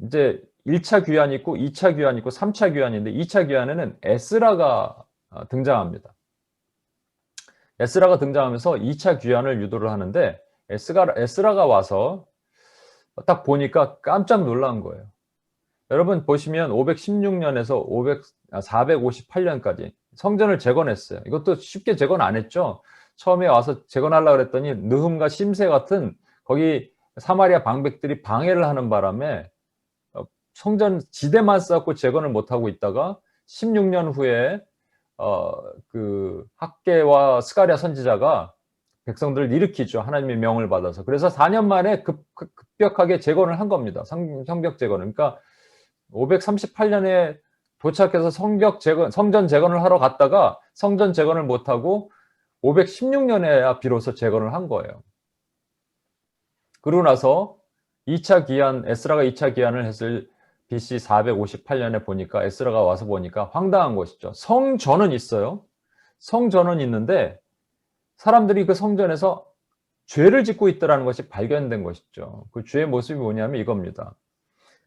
[SPEAKER 1] 이제 1차 귀환이 있고 2차 귀환이 있고 3차 귀환인데 2차 귀환에는 에스라가 등장합니다. 에스라가 등장하면서 2차 귀환을 유도를 하는데 에스라가 와서 딱 보니까 깜짝 놀란 거예요. 여러분 보시면 516년에서 458년까지 성전을 재건했어요. 이것도 쉽게 재건 안 했죠. 처음에 와서 재건하려고 그랬더니 느흠과 심세 같은 거기 사마리아 방백들이 방해를 하는 바람에 성전 지대만 쌓고 재건을 못하고 있다가 16년 후에 그 학개와 스가랴 선지자가 백성들을 일으키죠. 하나님의 명을 받아서. 그래서 4년 만에 급격하게 재건을 한 겁니다. 성벽 재건을. 그러니까 538년에 도착해서 성전 재건을 하러 갔다가 성전 재건을 못하고 516년에야 비로소 재건을 한 거예요. 그러고 나서 에스라가 2차 기한을 했을 BC 458년에 보니까 에스라가 와서 보니까 황당한 것이죠. 성전은 있어요. 성전은 있는데 사람들이 그 성전에서 죄를 짓고 있다는 것이 발견된 것이죠. 그 죄의 모습이 뭐냐면 이겁니다.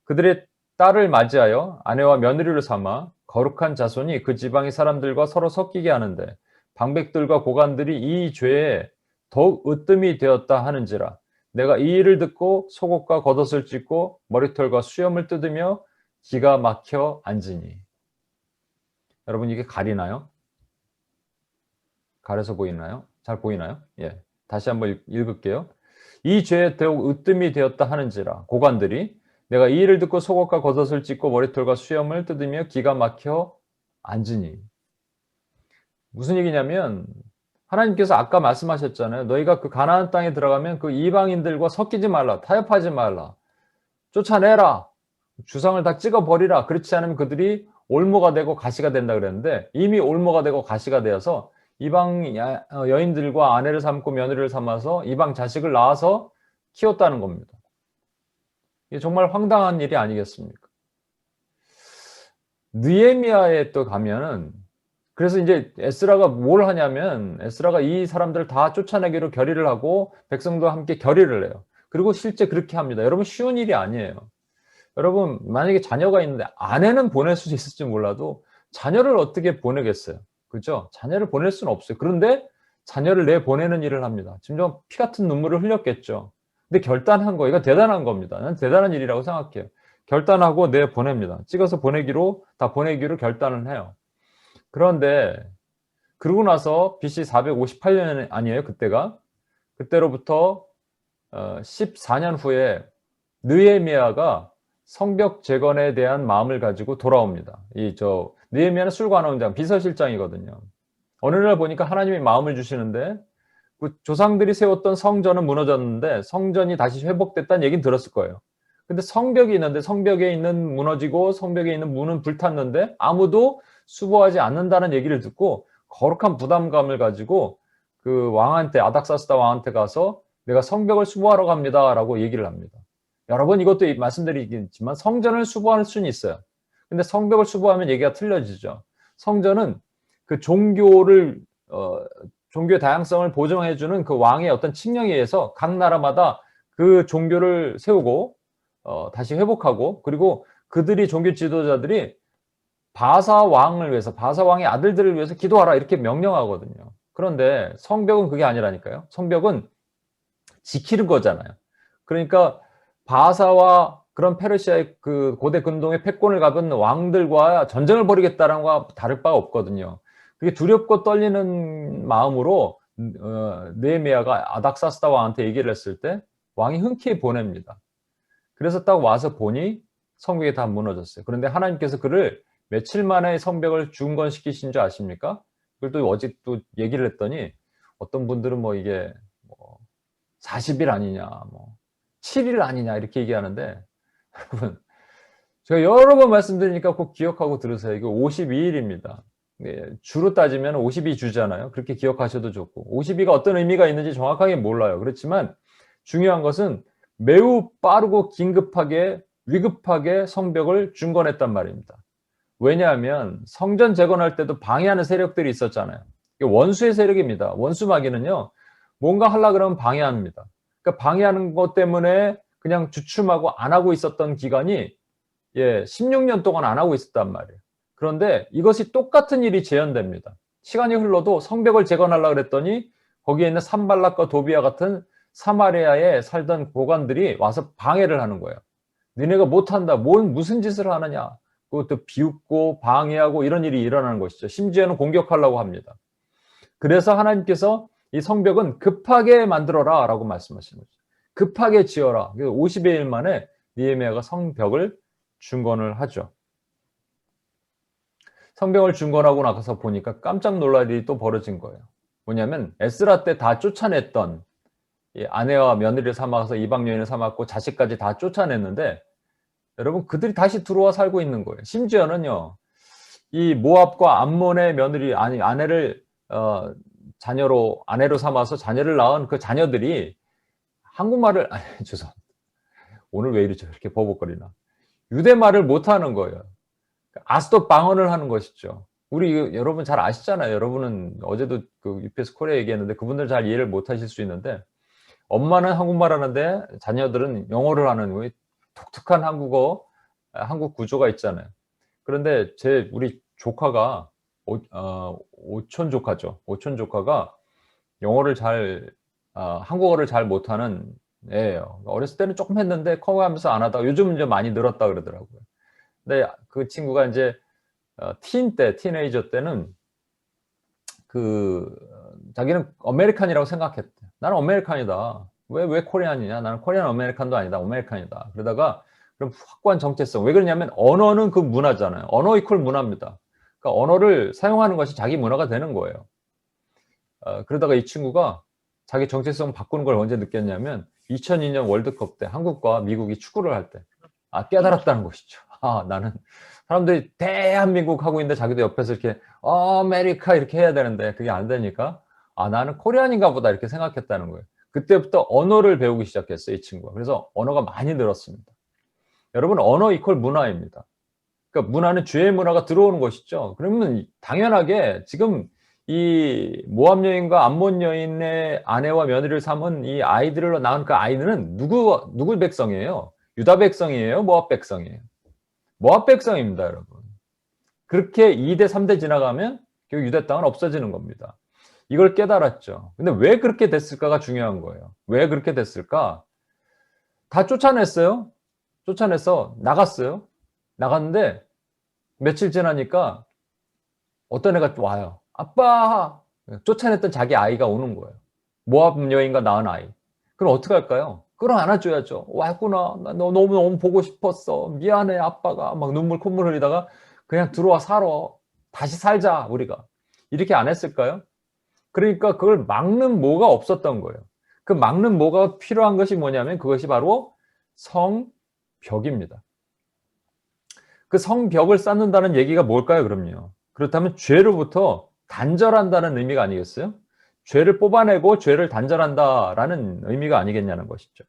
[SPEAKER 1] 그들의 딸을 맞이하여 아내와 며느리를 삼아 거룩한 자손이 그 지방의 사람들과 서로 섞이게 하는데 방백들과 고관들이 이 죄에 더욱 으뜸이 되었다 하는지라 내가 이 일을 듣고 속옷과 겉옷을 찢고 머리털과 수염을 뜯으며 기가 막혀 앉으니. 여러분 이게 가리나요? 가려서 보이나요? 잘 보이나요? 예. 다시 한번 읽을게요. 이 죄에 더욱 으뜸이 되었다 하는지라 고관들이 내가 이 일을 듣고 속옷과 겉옷을 찢고 머리털과 수염을 뜯으며 기가 막혀 앉으니. 무슨 얘기냐면 하나님께서 아까 말씀하셨잖아요. 너희가 그 가나안 땅에 들어가면 그 이방인들과 섞이지 말라. 타협하지 말라. 쫓아내라. 주상을 다 찍어버리라. 그렇지 않으면 그들이 올무가 되고 가시가 된다 그랬는데 이미 올무가 되고 가시가 되어서 이방 여인들과 아내를 삼고 며느리를 삼아서 이방 자식을 낳아서 키웠다는 겁니다. 이게 정말 황당한 일이 아니겠습니까? 느헤미야에 또 가면은, 그래서 이제 에스라가 뭘 하냐면, 에스라가 이 사람들을 다 쫓아내기로 결의를 하고 백성들과 함께 결의를 해요. 그리고 실제 그렇게 합니다. 여러분, 쉬운 일이 아니에요. 여러분, 만약에 자녀가 있는데 아내는 보낼 수 있을지 몰라도 자녀를 어떻게 보내겠어요? 그죠? 자녀를 보낼 수는 없어요. 그런데 자녀를 내보내는 일을 합니다. 지금 피 같은 눈물을 흘렸겠죠. 근데 결단한 거, 이거 대단한 겁니다. 난 대단한 일이라고 생각해요. 결단하고 내보냅니다. 찍어서 보내기로, 다 보내기로 결단을 해요. 그런데 그러고 나서 BC 458년 아니에요, 그때가? 그때로부터 14년 후에 느헤미야가 성벽 재건에 대한 마음을 가지고 돌아옵니다. 느헤미야는 술관원장, 비서실장이거든요. 어느 날 보니까 하나님이 마음을 주시는데, 그 조상들이 세웠던 성전은 무너졌는데 성전이 다시 회복됐다는 얘기는 들었을 거예요. 근데 성벽이 있는데 성벽에 있는 무너지고 성벽에 있는 문은 불탔는데 아무도 수보하지 않는다는 얘기를 듣고 거룩한 부담감을 가지고 그 왕한테, 아닥사스다 왕한테 가서 내가 성벽을 수보하러 갑니다 라고 얘기를 합니다. 여러 번 이것도 말씀드리겠지만 성전을 수보할 수는 있어요. 근데 성벽을 수보하면 얘기가 틀려지죠. 성전은 그 종교의 다양성을 보존해주는 그 왕의 어떤 칙령에 의해서 각 나라마다 그 종교를 세우고 다시 회복하고, 그리고 그들이 종교 지도자들이 바사 왕을 위해서, 바사 왕의 아들들을 위해서 기도하라 이렇게 명령하거든요. 그런데 성벽은 그게 아니라니까요. 성벽은 지키는 거잖아요. 그러니까 바사와 그런 페르시아의 그 고대 근동의 패권을 가진 왕들과 전쟁을 벌이겠다는 것과 다를 바가 없거든요. 그게 두렵고 떨리는 마음으로 느헤미야가 아닥사스다 왕한테 얘기를 했을 때 왕이 흔쾌히 보냅니다. 그래서 딱 와서 보니 성벽이 다 무너졌어요. 그런데 하나님께서 그를 며칠 만에 성벽을 중건시키신 줄 아십니까? 그걸 또 어제 또 얘기를 했더니 어떤 분들은 뭐 이게 40일 아니냐, 7일 아니냐 이렇게 얘기하는데, 여러분 제가 여러 번 말씀드리니까 꼭 기억하고 들으세요. 이거 52일입니다. 주로 따지면 52주잖아요. 그렇게 기억하셔도 좋고, 52가 어떤 의미가 있는지 정확하게 몰라요. 그렇지만 중요한 것은 매우 빠르고 긴급하게, 위급하게 성벽을 중건했단 말입니다. 왜냐하면 성전 재건할 때도 방해하는 세력들이 있었잖아요. 이게 원수의 세력입니다. 원수 마귀는요, 뭔가 하려고 그러면 방해합니다. 그러니까 방해하는 것 때문에 그냥 주춤하고 안 하고 있었던 기간이 16년 동안 안 하고 있었단 말이에요. 그런데 이것이 똑같은 일이 재현됩니다. 시간이 흘러도 성벽을 재건하려고 그랬더니 거기에 있는 산발락과 도비아 같은 사마리아에 살던 고관들이 와서 방해를 하는 거예요. 너네가 못한다. 무슨 짓을 하느냐. 그것도 비웃고 방해하고 이런 일이 일어나는 것이죠. 심지어는 공격하려고 합니다. 그래서 하나님께서 이 성벽은 급하게 만들어라 라고 말씀하시는 거죠. 급하게 지어라. 50일 만에 느헤미야가 성벽을 중건을 하죠. 성벽을 중건하고 나가서 보니까 깜짝 놀랄 일이 또 벌어진 거예요. 뭐냐면 에스라 때 다 쫓아냈던 아내와 며느리를 삼아서 이방 여인을 삼았고 자식까지 다 쫓아냈는데, 여러분 그들이 다시 들어와 살고 있는 거예요. 심지어는요, 이 모압과 암몬의 아내를 아내로 삼아서 자녀를 낳은 그 자녀들이 한국말을 죄송합니다. 오늘 왜 이러죠? 이렇게 버벅거리나. 유대말을 못하는 거예요. 아스토 방언을 하는 것이죠. 여러분 잘 아시잖아요. 여러분은 어제도 그 UPS 코리아 얘기했는데 그분들 잘 이해를 못하실 수 있는데, 엄마는 한국말 하는데 자녀들은 영어를 하는 독특한 한국 구조가 있잖아요. 그런데 우리 조카가 오촌 조카죠. 오촌 조카가 한국어를 잘 못하는 애예요. 어렸을 때는 조금 했는데 커가면서 안 하다가 요즘은 이제 많이 늘었다 그러더라고요. 근데 그 친구가 이제 티네이저 때는 자기는 아메리칸이라고 생각했대. 나는 아메리칸이다. 왜 코리안이냐? 나는 코리안 아메리칸도 아니다. 아메리칸이다. 그러다가 그럼 확고한 정체성. 왜 그러냐면 언어는 그 문화잖아요. 언어 이퀄 문화입니다. 그러니까 언어를 사용하는 것이 자기 문화가 되는 거예요. 그러다가 이 친구가 자기 정체성 바꾸는 걸 언제 느꼈냐면 2002년 월드컵 때 한국과 미국이 축구를 할 때 깨달았다는 것이죠. 나는 사람들이 대한민국 하고 있는데 자기도 옆에서 이렇게 아메리카 이렇게 해야 되는데 그게 안 되니까 나는 코리안인가 보다 이렇게 생각했다는 거예요. 그때부터 언어를 배우기 시작했어요, 이 친구가. 그래서 언어가 많이 늘었습니다. 여러분, 언어 이퀄 문화입니다. 그러니까 문화는 죄의 문화가 들어오는 것이죠. 그러면 당연하게 지금 이 모압 여인과 암몬 여인의 아내와 며느리를 삼은 이 아이들을 낳은 그 아이들은 누구 백성이에요? 유다 백성이에요? 모압 백성이에요? 모압 백성입니다, 여러분. 그렇게 2대, 3대 지나가면 결국 유대 땅은 없어지는 겁니다. 이걸 깨달았죠. 근데 왜 그렇게 됐을까가 중요한 거예요. 왜 그렇게 됐을까? 다 쫓아냈어요. 쫓아내서 나갔어요. 나갔는데 며칠 지나니까 어떤 애가 와요. 아빠! 쫓아냈던 자기 아이가 오는 거예요. 모압 여인과 낳은 아이. 그럼 어떻게 할까요? 그럼 안아줘야죠. 왔구나. 나 너 너무 보고 싶었어. 미안해, 아빠가. 막 눈물 콧물 흘리다가 그냥 들어와 살아. 다시 살자, 우리가. 이렇게 안 했을까요? 그러니까 그걸 막는 뭐가 없었던 거예요. 그 막는 뭐가 필요한 것이 뭐냐면 그것이 바로 성벽입니다. 그 성벽을 쌓는다는 얘기가 뭘까요, 그럼요? 그렇다면 죄로부터 단절한다는 의미가 아니겠어요? 죄를 뽑아내고 죄를 단절한다라는 의미가 아니겠냐는 것이죠.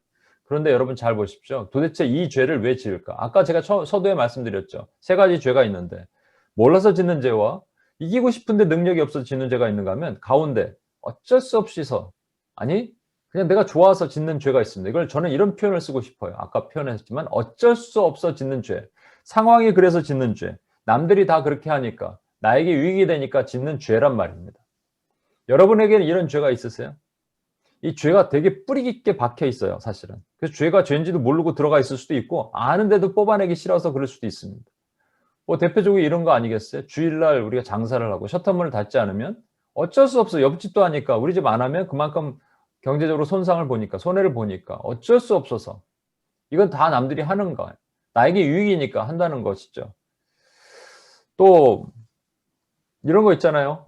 [SPEAKER 1] 그런데 여러분 잘 보십시오. 도대체 이 죄를 왜 지을까? 아까 제가 서두에 말씀드렸죠. 세 가지 죄가 있는데 몰라서 짓는 죄와 이기고 싶은데 능력이 없어서 짓는 죄가 있는가 하면 가운데 어쩔 수 없이서 아니 그냥 내가 좋아서 짓는 죄가 있습니다. 이걸 저는 이런 표현을 쓰고 싶어요. 아까 표현했지만 어쩔 수 없어 짓는 죄. 상황이 그래서 짓는 죄. 남들이 다 그렇게 하니까 나에게 유익이 되니까 짓는 죄란 말입니다. 여러분에게는 이런 죄가 있으세요? 이 죄가 되게 뿌리 깊게 박혀 있어요, 사실은. 그래서 죄가 죄인지도 모르고 들어가 있을 수도 있고 아는데도 뽑아내기 싫어서 그럴 수도 있습니다. 뭐 대표적으로 이런 거 아니겠어요? 주일날 우리가 장사를 하고 셔터문을 닫지 않으면 어쩔 수 없어. 옆집도 하니까 우리 집 안 하면 그만큼 경제적으로 손상을 보니까 손해를 보니까 어쩔 수 없어서 이건 다 남들이 하는 거예요. 나에게 유익이니까 한다는 것이죠. 또 이런 거 있잖아요.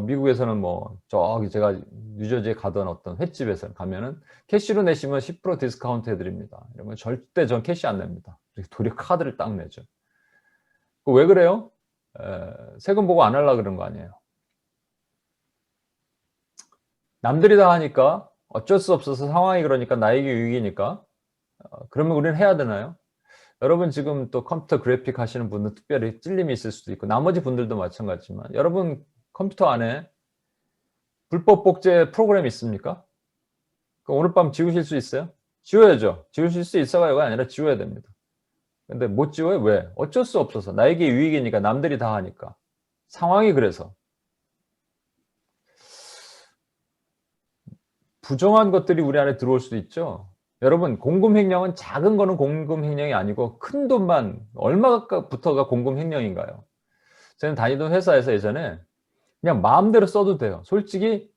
[SPEAKER 1] 미국에서는 뭐 저기 제가 뉴저지에 가던 어떤 횟집에서 가면은 캐시로 내시면 10% 디스카운트 해드립니다. 이런 건 절대 전 캐시 안 냅니다. 도리어 카드를 딱 내죠. 왜 그래요? 세금 보고 안 하려고 그런 거 아니에요. 남들이 다 하니까 어쩔 수 없어서 상황이 그러니까 나에게 유익이니까 그러면 우리는 해야 되나요? 여러분 지금 또 컴퓨터 그래픽 하시는 분들 특별히 찔림이 있을 수도 있고 나머지 분들도 마찬가지지만 여러분 컴퓨터 안에 불법 복제 프로그램 있습니까? 오늘 밤 지우실 수 있어요? 지워야죠. 지우실 수 있어가요가 아니라 지워야 됩니다. 근데 못 지워요? 왜? 어쩔 수 없어서 나에게 유익이니까 남들이 다 하니까 상황이 그래서 부정한 것들이 우리 안에 들어올 수도 있죠. 여러분 공금횡령은 작은 거는 공금횡령이 아니고 큰 돈만 얼마부터가 공금횡령인가요? 저는 다니던 회사에서 예전에 그냥 마음대로 써도 돼요. 솔직히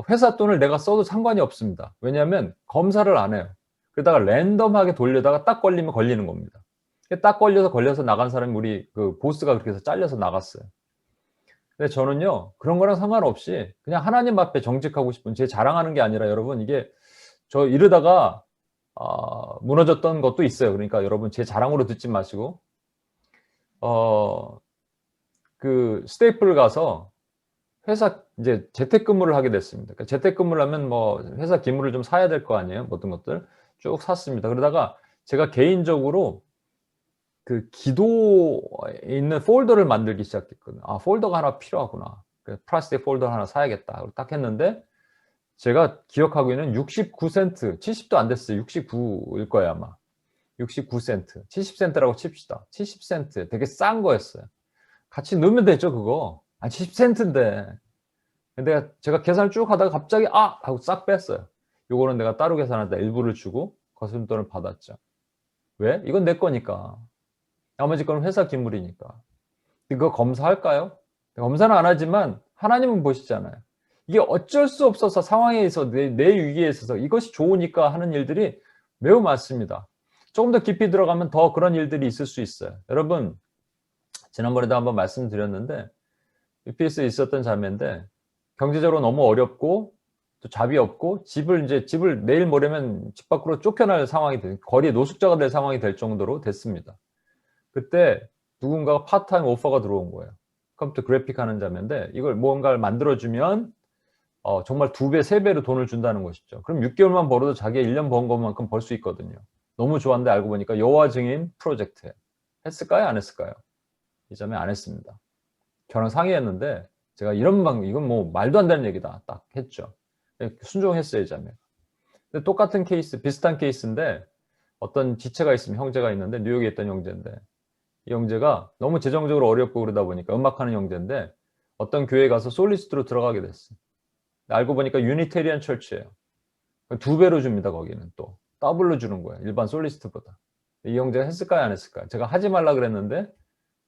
[SPEAKER 1] 회사 돈을 내가 써도 상관이 없습니다. 왜냐하면 검사를 안 해요. 그러다가 랜덤하게 돌려다가 딱 걸리면 걸리는 겁니다. 딱 걸려서 나간 사람이 우리 그 보스가 그렇게 해서 잘려서 나갔어요. 근데 저는요 그런 거랑 상관없이 그냥 하나님 앞에 정직하고 싶은 제 자랑하는 게 아니라 여러분 이게 저 이러다가 무너졌던 것도 있어요. 그러니까 여러분 제 자랑으로 듣지 마시고 그 스테이플 가서 회사 이제 재택근무를 하게 됐습니다. 그러니까 재택근무를 하면 뭐 회사 기물을 좀 사야 될 거 아니에요. 모든 것들 쭉 샀습니다. 그러다가 제가 개인적으로 그 기도에 있는 폴더를 만들기 시작했거든요. 아, 폴더가 하나 필요하구나. 플라스틱 폴더 하나 사야겠다. 딱 했는데 제가 기억하고 있는 69센트, 70도 안 됐어요. 69일 거예요, 아마. 69센트. 70센트라고 칩시다. 70센트. 되게 싼 거였어요. 같이 넣으면 되죠, 그거. 70센트인데. 근데 제가 계산을 쭉 하다가 갑자기, 하고 싹 뺐어요. 요거는 내가 따로 계산하다 일부를 주고 거스름돈을 받았죠. 왜? 이건 내 거니까. 나머지 거는 회사 기물이니까. 이거 검사할까요? 검사는 안 하지만 하나님은 보시잖아요. 이게 어쩔 수 없어서 상황에 있어서 내 위기에 있어서 이것이 좋으니까 하는 일들이 매우 많습니다. 조금 더 깊이 들어가면 더 그런 일들이 있을 수 있어요. 여러분 지난번에도 한번 말씀드렸는데 UPS에 있었던 자매인데 경제적으로 너무 어렵고 또 잡이 없고 집을 내일 모레면 집 밖으로 쫓겨날 상황이 거리에 노숙자가 될 상황이 될 정도로 됐습니다. 그때 누군가가 파트타임 오퍼가 들어온 거예요. 컴퓨터 그래픽 하는 자매인데 이걸 뭔가를 만들어주면 정말 2배, 3배로 돈을 준다는 것이죠. 그럼 6개월만 벌어도 자기가 1년 번 것만큼 벌 수 있거든요. 너무 좋았는데 알고 보니까 여호와 증인 프로젝트에 했을까요? 안 했을까요? 이 자매 안 했습니다. 저랑 상의했는데 제가 이건 뭐 말도 안 되는 얘기다 딱 했죠. 순종했어요, 이 자매가. 근데 똑같은 케이스, 비슷한 케이스인데 어떤 지체가 있으면 형제가 있는데 뉴욕에 있던 형제인데 이 형제가 너무 재정적으로 어렵고 그러다 보니까 음악하는 형제인데 어떤 교회에 가서 솔리스트로 들어가게 됐어요. 알고 보니까 유니테리안 철치예요. 2배로 줍니다. 거기는 또 더블로 주는 거예요. 일반 솔리스트보다. 이 형제가 했을까요? 안 했을까요? 제가 하지 말라 그랬는데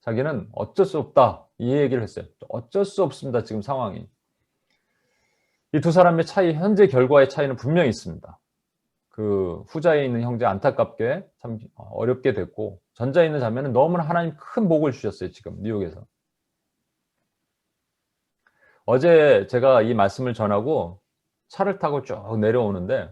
[SPEAKER 1] 자기는 어쩔 수 없다 이 얘기를 했어요. 어쩔 수 없습니다. 지금 상황이. 이 두 사람의 차이, 현재 결과의 차이는 분명히 있습니다. 그 후자에 있는 형제 안타깝게 참 어렵게 됐고 전자에 있는 자매는 너무나 하나님 큰 복을 주셨어요. 지금 뉴욕에서. 어제 제가 이 말씀을 전하고 차를 타고 쭉 내려오는데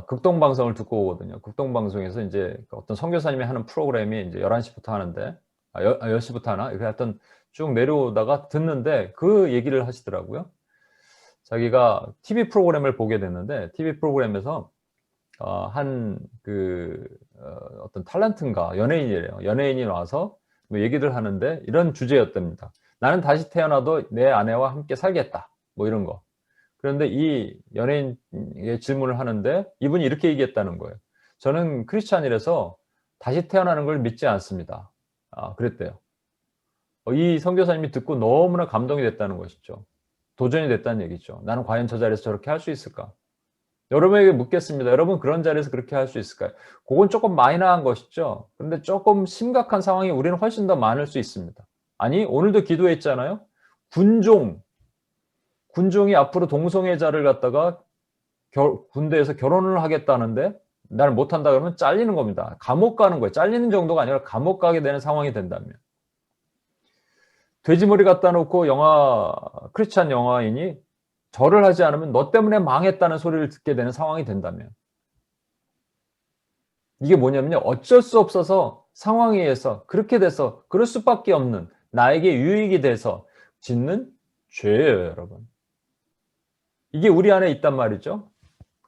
[SPEAKER 1] 극동방송을 듣고 오거든요. 극동방송에서 이제 어떤 선교사님이 하는 프로그램이 이제 11시부터 하는데 10시부터 하나? 이렇게 하여튼 쭉 내려오다가 듣는데 그 얘기를 하시더라고요. 자기가 TV 프로그램을 보게 됐는데 TV 프로그램에서 어떤 탤런트인가 연예인이래요. 연예인이 와서 뭐 얘기를 하는데 이런 주제였답니다. 나는 다시 태어나도 내 아내와 함께 살겠다. 뭐 이런 거. 그런데 이 연예인의 질문을 하는데 이분이 이렇게 얘기했다는 거예요. 저는 크리스찬이라서 다시 태어나는 걸 믿지 않습니다. 그랬대요. 이 선교사님이 듣고 너무나 감동이 됐다는 것이죠. 도전이 됐다는 얘기죠. 나는 과연 저 자리에서 저렇게 할 수 있을까? 여러분에게 묻겠습니다. 여러분 그런 자리에서 그렇게 할 수 있을까요? 그건 조금 마이너한 것이죠. 그런데 조금 심각한 상황이 우리는 훨씬 더 많을 수 있습니다. 아니 오늘도 기도했잖아요. 군종이 앞으로 동성애자를 갖다가 군대에서 결혼을 하겠다는데 날 못한다 그러면 잘리는 겁니다. 감옥 가는 거예요. 잘리는 정도가 아니라 감옥 가게 되는 상황이 된다면. 돼지머리 갖다 놓고 크리스찬 영화인이 절을 하지 않으면 너 때문에 망했다는 소리를 듣게 되는 상황이 된다면. 이게 뭐냐면요. 어쩔 수 없어서 상황에 의해서 그렇게 돼서 그럴 수밖에 없는 나에게 유익이 돼서 짓는 죄예요, 여러분. 이게 우리 안에 있단 말이죠.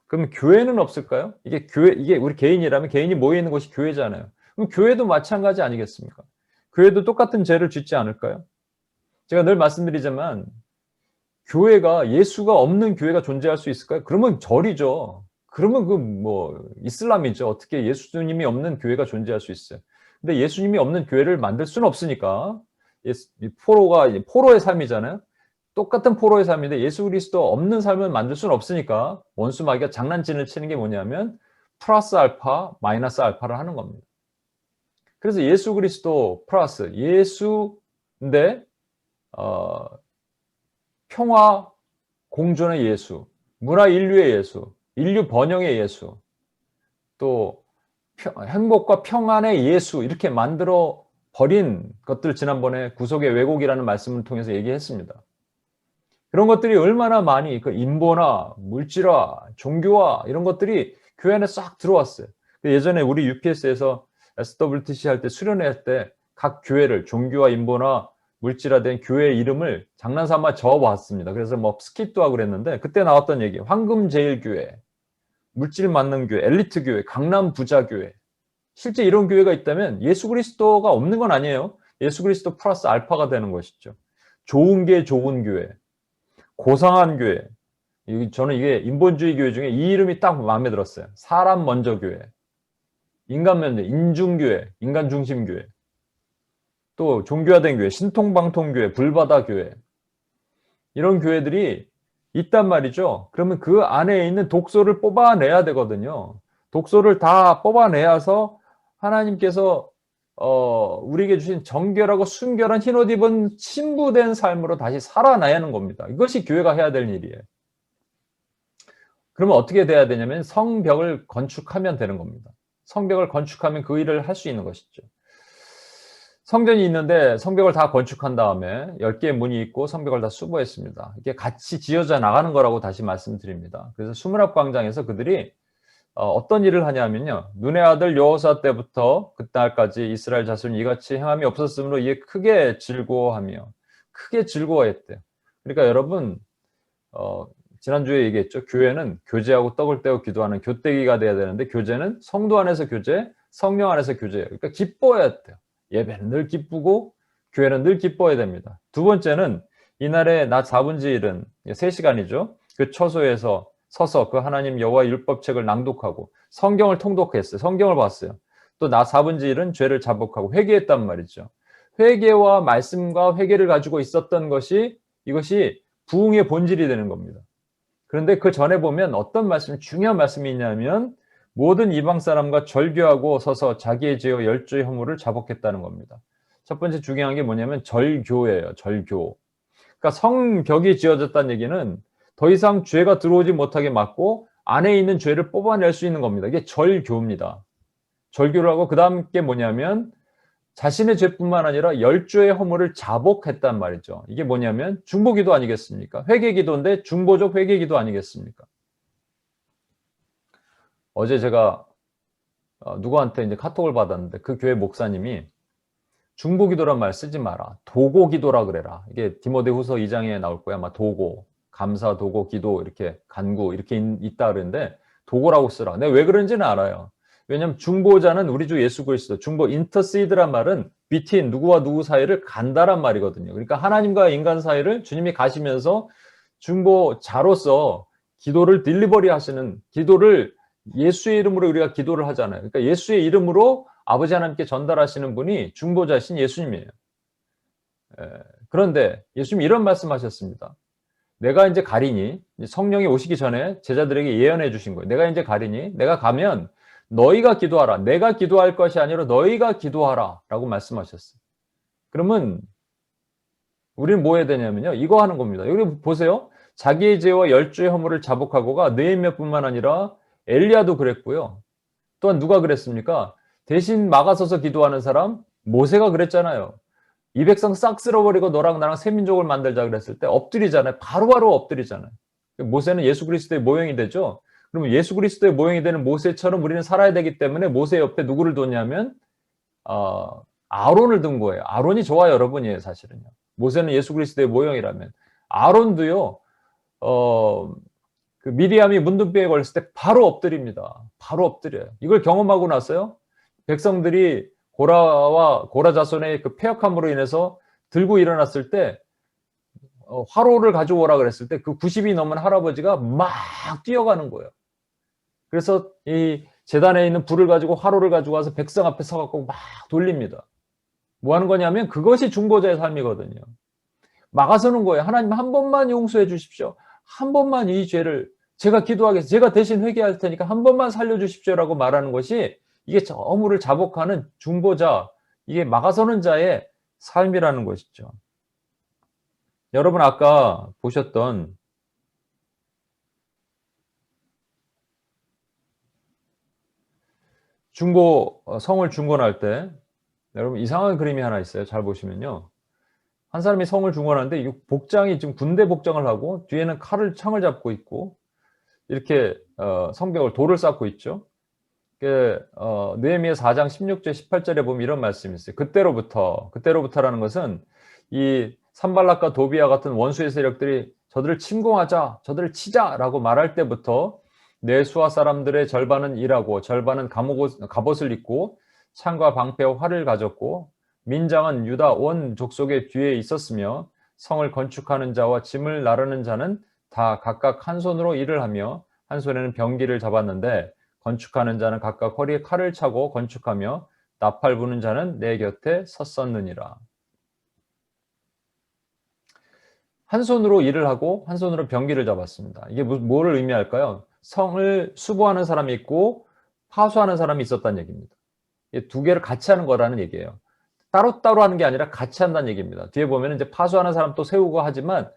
[SPEAKER 1] 그럼 교회는 없을까요? 이게 우리 개인이라면 개인이 모여 있는 곳이 교회잖아요. 그럼 교회도 마찬가지 아니겠습니까? 교회도 똑같은 죄를 짓지 않을까요? 제가 늘 말씀드리지만 교회가 예수가 없는 교회가 존재할 수 있을까요? 그러면 절이죠. 그러면 이슬람이죠. 어떻게 예수님이 없는 교회가 존재할 수 있어요? 근데 예수님이 없는 교회를 만들 수는 없으니까 포로의 삶이잖아요. 똑같은 포로의 삶인데 예수 그리스도 없는 삶을 만들 수는 없으니까 원수 마귀가 장난질을 치는 게 뭐냐면 플러스 알파, 마이너스 알파를 하는 겁니다. 그래서 예수 그리스도 플러스 예수인데 평화 공존의 예수, 문화 인류의 예수, 인류 번영의 예수, 또 행복과 평안의 예수 이렇게 만들어 버린 것들 지난번에 구속의 왜곡이라는 말씀을 통해서 얘기했습니다. 그런 것들이 얼마나 많이 인보나 물질화, 종교화 이런 것들이 교회 안에 싹 들어왔어요. 예전에 우리 UPS에서 SWTC 할 때 수련회 때 각 교회를 종교와 인보나 물질화된 교회 이름을 장난삼아 적어봤습니다. 그래서 스킷도 하고 그랬는데 그때 나왔던 얘기 황금제일교회, 물질 맞는 교회, 엘리트 교회, 강남 부자 교회. 실제 이런 교회가 있다면 예수 그리스도가 없는 건 아니에요. 예수 그리스도 플러스 알파가 되는 것이죠. 좋은 게 좋은 교회, 고상한 교회. 저는 이게 인본주의 교회 중에 이 이름이 딱 마음에 들었어요. 사람 먼저 교회, 인간 먼저, 인중교회, 인간 중심 교회. 또 종교화된 교회, 신통방통교회, 불바다 교회. 이런 교회들이 있단 말이죠. 그러면 그 안에 있는 독소를 뽑아내야 되거든요. 독소를 다 뽑아내야서 하나님께서 우리에게 주신 정결하고 순결한 흰옷 입은 신부된 삶으로 다시 살아나야 하는 겁니다. 이것이 교회가 해야 될 일이에요. 그러면 어떻게 돼야 되냐면 성벽을 건축하면 되는 겁니다. 성벽을 건축하면 그 일을 할 수 있는 것이죠. 성전이 있는데 성벽을 다 건축한 다음에 10개의 문이 있고 성벽을 다 수보했습니다. 이게 같이 지어져 나가는 거라고 다시 말씀드립니다. 그래서 수문합광장에서 그들이 어떤 일을 하냐면요. 눈의 아들 여호사 때부터 그날까지 이스라엘 자손이 이같이 행함이 없었으므로 이에 크게 즐거워하며 크게 즐거워했대요. 그러니까 여러분 지난주에 얘기했죠. 교회는 교제하고 떡을 떼어 기도하는 교떼기가 돼야 되는데 교제는 성도 안에서 교제, 성령 안에서 교제해요. 그러니까 기뻐해야 돼요. 예배는 늘 기쁘고 교회는 늘 기뻐해야 됩니다. 두 번째는 이날에 낮 4분지 1은 3시간이죠. 그 처소에서 서서 그 하나님 여호와 율법책을 낭독하고 성경을 통독했어요. 성경을 봤어요. 또 낮 4분지 1은 죄를 자복하고 회개했단 말이죠. 회개와 말씀과 회개를 가지고 있었던 것이 이것이 부흥의 본질이 되는 겁니다. 그런데 그 전에 보면 어떤 말씀, 중요한 말씀이 있냐면 모든 이방 사람과 절교하고 서서 자기의 죄와 열조의 허물을 자복했다는 겁니다. 첫 번째 중요한 게 뭐냐면 절교예요. 절교. 그러니까 성벽이 지어졌다는 얘기는 더 이상 죄가 들어오지 못하게 막고 안에 있는 죄를 뽑아낼 수 있는 겁니다. 이게 절교입니다. 절교를 하고 그 다음 게 뭐냐면 자신의 죄뿐만 아니라 열조의 허물을 자복했단 말이죠. 이게 뭐냐면 중보기도 아니겠습니까? 회개기도인데 중보적 회개기도 아니겠습니까? 어제 제가 누구한테 이제 카톡을 받았는데 그 교회 목사님이 중보기도란 말 쓰지 마라. 도고기도라 그래라. 이게 디모데후서 2장에 나올 거야. 아마 도고, 감사, 도고, 기도 이렇게 간구 이렇게 있다 그러는데 도고라고 쓰라. 내가 왜 그런지는 알아요. 왜냐하면 중보자는 우리 주 예수 그리스도, 중보 인터시드란 말은 between 누구와 누구 사이를 간다란 말이거든요. 그러니까 하나님과 인간 사이를 주님이 가시면서 중보자로서 기도를 딜리버리 하시는, 기도를 예수의 이름으로 우리가 기도를 하잖아요. 그러니까 예수의 이름으로 아버지 하나님께 전달하시는 분이 중보자신 예수님이에요. 그런데 예수님이 이런 말씀하셨습니다. 내가 이제 가리니, 성령이 오시기 전에 제자들에게 예언해 주신 거예요. 내가 이제 가리니 내가 가면 너희가 기도하라. 내가 기도할 것이 아니라 너희가 기도하라 라고 말씀하셨어요. 그러면 우리는 뭐 해야 되냐면요, 이거 하는 겁니다. 여기 보세요. 자기의 죄와 열조의 허물을 자복하고가 느헤미야뿐만 아니라 엘리야도 그랬고요. 또한 누가 그랬습니까? 대신 막아서서 기도하는 사람 모세가 그랬잖아요. 이 백성 싹 쓸어버리고 너랑 나랑 새 민족을 만들자 그랬을 때 엎드리잖아요. 바로바로 엎드리잖아요. 모세는 예수 그리스도의 모형이 되죠. 그러면 예수 그리스도의 모형이 되는 모세처럼 우리는 살아야 되기 때문에 모세 옆에 누구를 뒀냐면 아론을 둔 거예요. 아론이 저와 여러분이에요, 사실은요. 모세는 예수 그리스도의 모형이라면 아론도요. 그 미리암이 문둥병에 걸렸을 때 바로 엎드립니다. 바로 엎드려요. 이걸 경험하고 나서요, 백성들이 고라 자손의 그 패역함으로 인해서 들고 일어났을 때 화로를 가져오라 그랬을 때 그 90이 넘은 할아버지가 막 뛰어가는 거예요. 그래서 이 제단에 있는 불을 가지고 화로를 가지고 와서 백성 앞에 서갖고 막 돌립니다. 뭐 하는 거냐면 그것이 중보자의 삶이거든요. 막아서는 거예요. 하나님 한 번만 용서해 주십시오. 한 번만 이 죄를 제가 기도하겠습니다. 제가 대신 회개할 테니까 한 번만 살려주십시오라고 말하는 것이 이게 허물을 자복하는 중보자, 이게 막아서는 자의 삶이라는 것이죠. 여러분 아까 보셨던 성을 중건할 때 여러분 이상한 그림이 하나 있어요. 잘 보시면요. 한 사람이 성을 중건하는데 이 복장이 지금 군대 복장을 하고 뒤에는 창을 잡고 있고 이렇게 성벽을 돌을 쌓고 있죠. 느헤미야 4장 16절 18절에 보면 이런 말씀이 있어요. 그때로부터라는 것은 이 산발락과 도비아 같은 원수의 세력들이 저들을 침공하자, 저들을 치자라고 말할 때부터 내 수하 사람들의 절반은 일하고 절반은 갑옷을 입고 창과 방패와 활을 가졌고 민장은 유다 온 족속의 뒤에 있었으며 성을 건축하는 자와 짐을 나르는 자는 다 각각 한 손으로 일을 하며 한 손에는 병기를 잡았는데 건축하는 자는 각각 허리에 칼을 차고 건축하며 나팔 부는 자는 내 곁에 섰었느니라. 한 손으로 일을 하고 한 손으로 병기를 잡았습니다. 이게 뭐를 의미할까요? 성을 수보하는 사람이 있고 파수하는 사람이 있었다는 얘기입니다. 두 개를 같이 하는 거라는 얘기예요. 따로따로 하는 게 아니라 같이 한다는 얘기입니다. 뒤에 보면 이제 파수하는 사람 또 세우고 하지만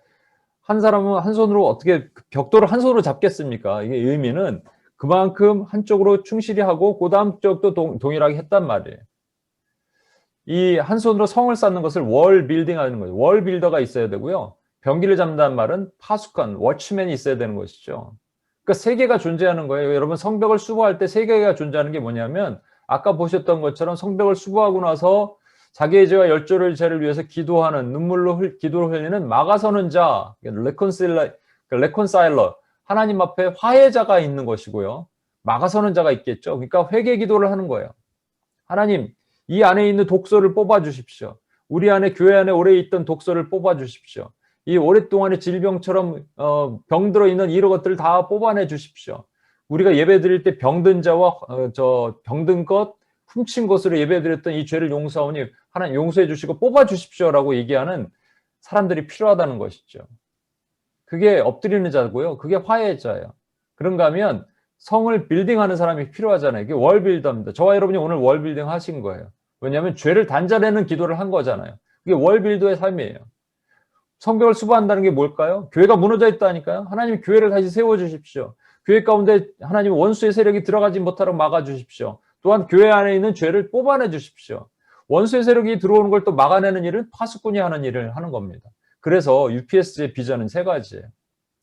[SPEAKER 1] 한 사람은 한 손으로 어떻게 벽돌을 한 손으로 잡겠습니까? 이게 의미는 그만큼 한쪽으로 충실히 하고 그 다음 쪽도 동일하게 했단 말이에요. 이 한 손으로 성을 쌓는 것을 월 빌딩 하는 거예요. 월 빌더가 있어야 되고요. 병기를 잡는다는 말은 파수꾼, 워치맨이 있어야 되는 것이죠. 그러니까 세 개가 존재하는 거예요. 여러분 성벽을 수보할 때 세 개가 존재하는 게 뭐냐면 아까 보셨던 것처럼 성벽을 수보하고 나서 자기의 죄와 열조의 죄를 위해서 기도하는, 기도를 흘리는 막아서는 자, 레콘사일러, 하나님 앞에 화해자가 있는 것이고요. 막아서는 자가 있겠죠. 그러니까 회개 기도를 하는 거예요. 하나님, 이 안에 있는 독소를 뽑아 주십시오. 우리 안에 교회 안에 오래 있던 독소를 뽑아 주십시오. 이 오랫동안의 질병처럼 병들어 있는 이런 것들을 다 뽑아내 주십시오. 우리가 예배 드릴 때 병든 자와 병든 것, 훔친 것으로 예배 드렸던 이 죄를 용서하오니 하나님 용서해 주시고 뽑아 주십시오라고 얘기하는 사람들이 필요하다는 것이죠. 그게 엎드리는 자고요. 그게 화해자예요. 그런가 하면 성을 빌딩하는 사람이 필요하잖아요. 그게 월빌더입니다. 저와 여러분이 오늘 월빌딩 하신 거예요. 왜냐하면 죄를 단절하는 기도를 한 거잖아요. 그게 월빌더의 삶이에요. 성벽을 수보한다는 게 뭘까요? 교회가 무너져 있다니까요. 하나님 교회를 다시 세워주십시오. 교회 가운데 하나님 원수의 세력이 들어가지 못하도록 막아주십시오. 또한 교회 안에 있는 죄를 뽑아내 주십시오. 원수의 세력이 들어오는 걸 또 막아내는 일은 파수꾼이 하는 일을 하는 겁니다. 그래서 UPS의 비전은 세 가지예요.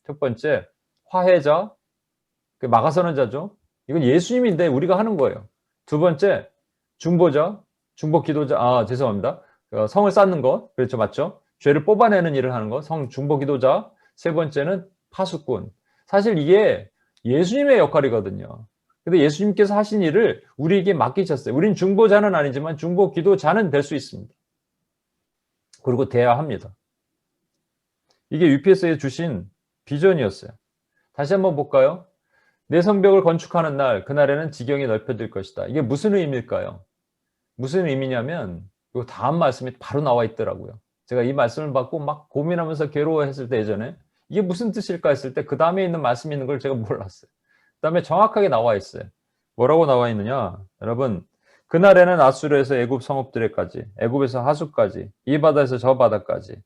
[SPEAKER 1] 첫 번째, 화해자, 막아서는 자죠. 이건 예수님인데 우리가 하는 거예요. 두 번째, 중보자, 중보 기도자, 죄송합니다. 성을 쌓는 것, 그렇죠, 맞죠? 죄를 뽑아내는 일을 하는 것, 성 중보 기도자. 세 번째는 파수꾼. 사실 이게 예수님의 역할이거든요. 근데 예수님께서 하신 일을 우리에게 맡기셨어요. 우린 중보자는 아니지만 중보 기도자는 될 수 있습니다. 그리고 돼야 합니다. 이게 UPS에 주신 비전이었어요. 다시 한번 볼까요? 내 성벽을 건축하는 날, 그날에는 지경이 넓혀질 것이다. 이게 무슨 의미일까요? 무슨 의미냐면 이 다음 말씀이 바로 나와 있더라고요. 제가 이 말씀을 받고 막 고민하면서 괴로워했을 때 예전에 이게 무슨 뜻일까 했을 때 그 다음에 있는 말씀이 있는 걸 제가 몰랐어요. 그 다음에 정확하게 나와 있어요. 뭐라고 나와 있느냐? 여러분, 그날에는 아수르에서 애굽 성읍들에까지, 애굽에서 하수까지, 이 바다에서 저 바다까지,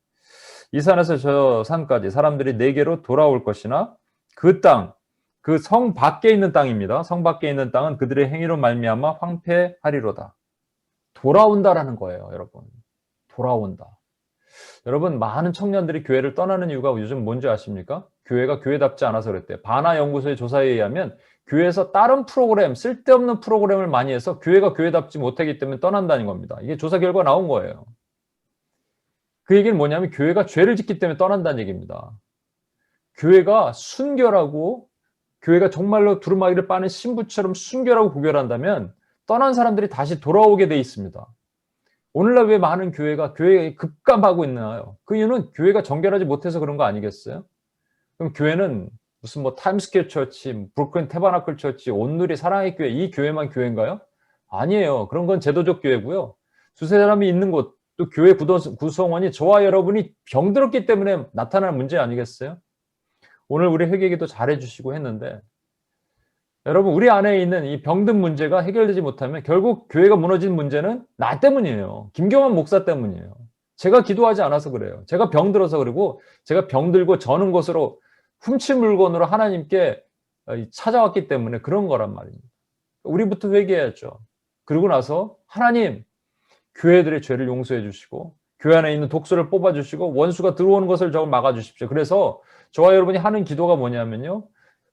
[SPEAKER 1] 이 산에서 저 산까지 사람들이 내게로 돌아올 것이나 그 땅, 그 성 밖에 있는 땅입니다. 성 밖에 있는 땅은 그들의 행위로 말미암아 황폐하리로다. 돌아온다라는 거예요, 여러분. 돌아온다. 여러분, 많은 청년들이 교회를 떠나는 이유가 요즘 뭔지 아십니까? 교회가 교회답지 않아서 그랬대요. 바나 연구소의 조사에 의하면 교회에서 다른 프로그램, 쓸데없는 프로그램을 많이 해서 교회가 교회답지 못하기 때문에 떠난다는 겁니다. 이게 조사 결과 나온 거예요. 그 얘기는 뭐냐면 교회가 죄를 짓기 때문에 떠난다는 얘기입니다. 교회가 순결하고 교회가 정말로 두루마기를 빠는 신부처럼 순결하고 구결한다면 떠난 사람들이 다시 돌아오게 돼 있습니다. 오늘날 왜 많은 교회가 교회에 급감하고 있나요? 그 이유는 교회가 정결하지 못해서 그런 거 아니겠어요? 그럼 교회는 무슨 뭐 타임스퀘어 처치, 브루클린 태바나클 처치, 온누리 사랑의 교회, 이 교회만 교회인가요? 아니에요. 그런 건 제도적 교회고요. 두세 사람이 있는 곳, 또 교회 구성원이 저와 여러분이 병들었기 때문에 나타나는 문제 아니겠어요? 오늘 우리 회개기도 잘해주시고 했는데 여러분, 우리 안에 있는 이 병든 문제가 해결되지 못하면 결국 교회가 무너진 문제는 나 때문이에요. 김경환 목사 때문이에요. 제가 기도하지 않아서 그래요. 제가 병들어서 그리고 제가 병들고 저는 것으로 훔친 물건으로 하나님께 찾아왔기 때문에 그런 거란 말입니다. 우리부터 회개해야죠. 그러고 나서 하나님, 교회들의 죄를 용서해 주시고 교회 안에 있는 독소를 뽑아 주시고 원수가 들어오는 것을 저걸 막아 주십시오. 그래서 저와 여러분이 하는 기도가 뭐냐면요.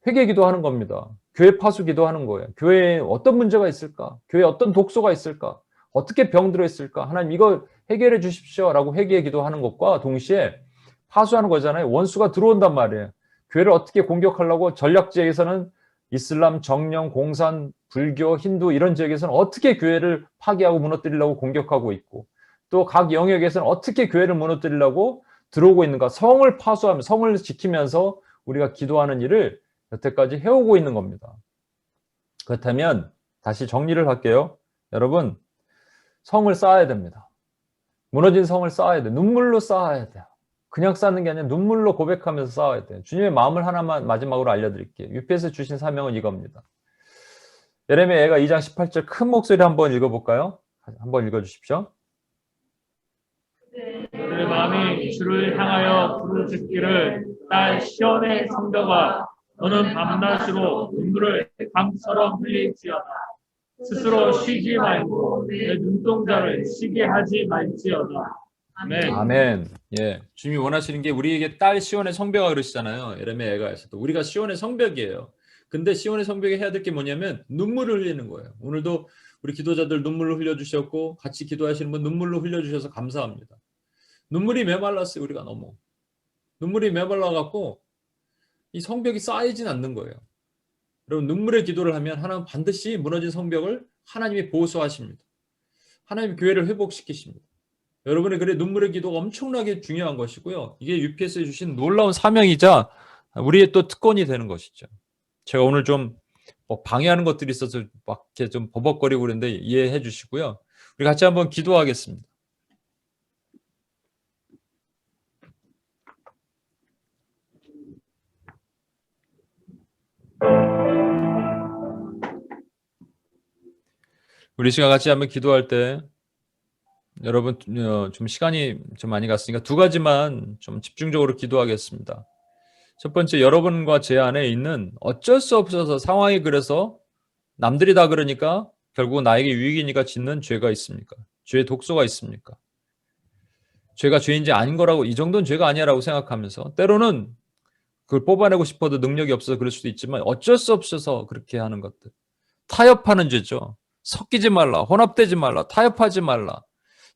[SPEAKER 1] 회개 기도하는 겁니다. 교회 파수 기도하는 거예요. 교회에 어떤 문제가 있을까? 교회에 어떤 독소가 있을까? 어떻게 병들어 있을까? 하나님 이거 해결해 주십시오 라고 회개 기도하는 것과 동시에 파수하는 거잖아요. 원수가 들어온단 말이에요. 교회를 어떻게 공격하려고 전략 지역에서는 이슬람, 정령, 공산, 불교, 힌두 이런 지역에서는 어떻게 교회를 파괴하고 무너뜨리려고 공격하고 있고 또 각 영역에서는 어떻게 교회를 무너뜨리려고 들어오고 있는가. 성을 파수하며 성을 지키면서 우리가 기도하는 일을 여태까지 해오고 있는 겁니다. 그렇다면 다시 정리를 할게요. 여러분, 성을 쌓아야 됩니다. 무너진 성을 쌓아야 돼요. 눈물로 쌓아야 돼요. 그냥 쌓는 게 아니라 눈물로 고백하면서 쌓아야 돼요. 주님의 마음을 하나만 마지막으로 알려드릴게요. UPS 주신 사명은 이겁니다. 예레미야가 2장 18절 큰 목소리 한번 읽어볼까요? 한번 읽어주십시오.
[SPEAKER 2] 그들의 마음이 주를 향하여 부르짖기를 딸 시온의 성벽아 너는 밤낮으로 눈물을 강처럼 흘릴지어다. 스스로 쉬지 말고 내 눈동자를 쉬게 하지 말지어다. 아멘.
[SPEAKER 1] 아멘. 예, 주님이 원하시는 게 우리에게 딸 시온의 성벽아 그러시잖아요. 예레미야에서도 우리가 시온의 성벽이에요. 근데 시온의 성벽에 해야 될 게 뭐냐면 눈물을 흘리는 거예요. 오늘도 우리 기도자들 눈물로 흘려주셨고 같이 기도하시는 분 눈물로 흘려주셔서 감사합니다. 눈물이 메말랐어요. 우리가 너무 눈물이 메말라갖고 이 성벽이 쌓이진 않는 거예요. 여러분 눈물의 기도를 하면 하나님 반드시 무너진 성벽을 하나님이 보수하십니다. 하나님 교회를 회복시키십니다. 여러분의 그래 눈물의 기도가 엄청나게 중요한 것이고요. 이게 UPS에 주신 놀라운 사명이자 우리의 또 특권이 되는 것이죠. 제가 오늘 좀 방해하는 것들이 있어서 막 이렇게 좀 버벅거리고 그러는데 이해해 주시고요. 우리 같이 한번 기도하겠습니다. 우리 시간 같이 한번 기도할 때 여러분 좀 시간이 좀 많이 갔으니까 두 가지만 좀 집중적으로 기도하겠습니다. 첫 번째, 여러분과 제 안에 있는 어쩔 수 없어서 상황이 그래서 남들이 다 그러니까 결국 나에게 유익이니까 짓는 죄가 있습니까? 죄의 독소가 있습니까? 죄가 죄인지 아닌 거라고, 이 정도는 죄가 아니야라고 생각하면서 때로는 그걸 뽑아내고 싶어도 능력이 없어서 그럴 수도 있지만 어쩔 수 없어서 그렇게 하는 것들. 타협하는 죄죠. 섞이지 말라, 혼합되지 말라, 타협하지 말라.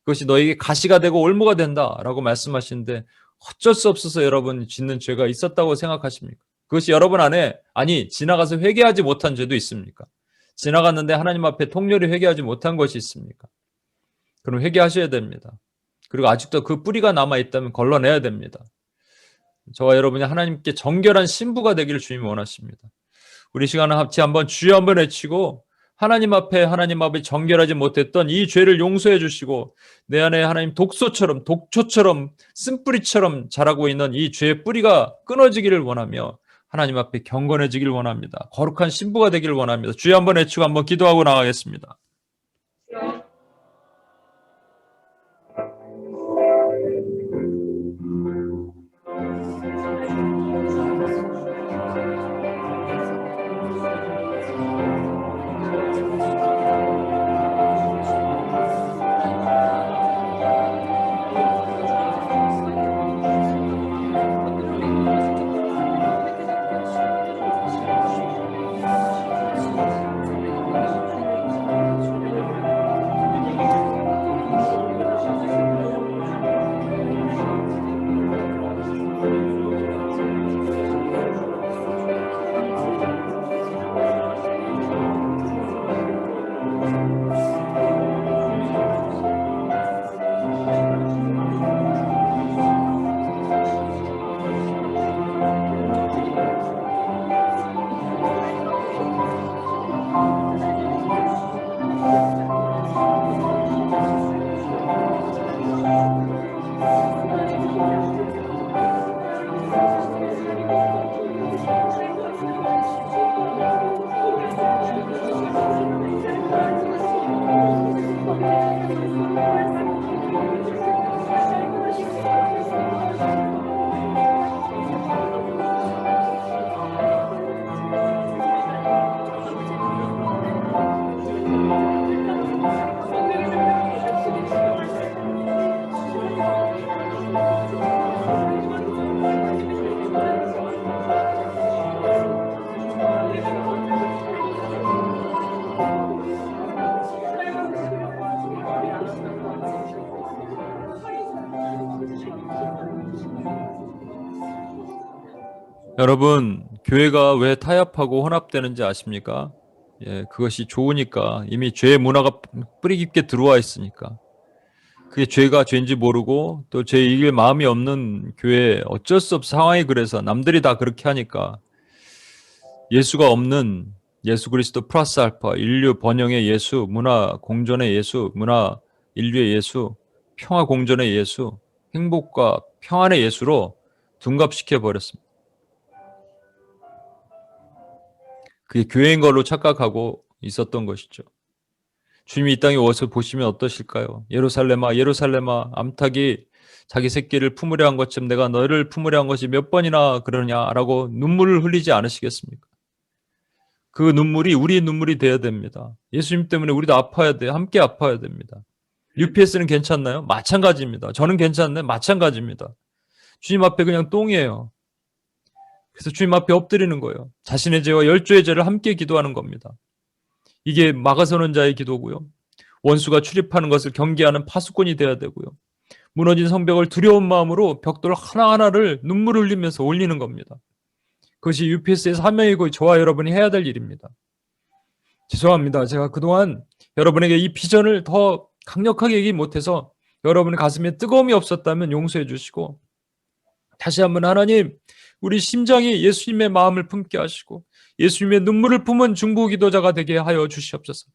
[SPEAKER 1] 그것이 너에게 가시가 되고 올무가 된다라고 말씀하시는데 어쩔 수 없어서 여러분 짓는 죄가 있었다고 생각하십니까? 그것이 여러분 안에 지나가서 회개하지 못한 죄도 있습니까? 지나갔는데 하나님 앞에 통렬히 회개하지 못한 것이 있습니까? 그럼 회개하셔야 됩니다. 그리고 아직도 그 뿌리가 남아있다면 걸러내야 됩니다. 저와 여러분이 하나님께 정결한 신부가 되기를 주님이 원하십니다. 우리 시간은 같이 한번 주여 한번 외치고 하나님 앞에 정결하지 못했던 이 죄를 용서해 주시고 내 안에 하나님 독소처럼 독초처럼 쓴뿌리처럼 자라고 있는 이 죄의 뿌리가 끊어지기를 원하며 하나님 앞에 경건해지기를 원합니다. 거룩한 신부가 되기를 원합니다. 주여 한번 외치고 한번 기도하고 나가겠습니다. 여러분, 교회가 왜 타협하고 혼합되는지 아십니까? 예, 그것이 좋으니까 이미 죄의 문화가 뿌리 깊게 들어와 있으니까. 그게 죄가 죄인지 모르고 또 죄 이길 마음이 없는 교회에 어쩔 수 없어 상황이 그래서 남들이 다 그렇게 하니까 예수가 없는 예수 그리스도 플러스 알파, 인류 번영의 예수, 문화 공존의 예수, 문화 인류의 예수, 평화 공존의 예수, 행복과 평안의 예수로 둔갑시켜 버렸습니다. 그게 교회인 걸로 착각하고 있었던 것이죠. 주님이 이 땅에 와서 보시면 어떠실까요? 예루살렘아 예루살렘아 암탉이 자기 새끼를 품으려 한 것처럼 내가 너를 품으려 한 것이 몇 번이나 그러냐라고 눈물을 흘리지 않으시겠습니까? 그 눈물이 우리의 눈물이 되어야 됩니다. 예수님 때문에 우리도 아파야 돼요. 함께 아파야 됩니다. UPS는 괜찮나요? 마찬가지입니다. 저는 괜찮네? 마찬가지입니다. 주님 앞에 그냥 똥이에요. 그래서 주님 앞에 엎드리는 거예요. 자신의 죄와 열조의 죄를 함께 기도하는 겁니다. 이게 막아서는 기도고요. 원수가 출입하는 것을 경계하는 파수꾼이 되어야 되고요. 무너진 성벽을 두려운 마음으로 벽돌 하나하나를 눈물을 흘리면서 올리는 겁니다. 그것이 UPS의 사명이고 저와 여러분이 해야 될 일입니다. 죄송합니다. 제가 그동안 여러분에게 이 비전을 더
[SPEAKER 3] 강력하게 얘기 못해서 여러분의 가슴에 뜨거움이 없었다면 용서해 주시고, 다시 한번 하나님, 우리 심장이 예수님의 마음을 품게 하시고 예수님의 눈물을 품은 중보기도자가 되게 하여 주시옵소서.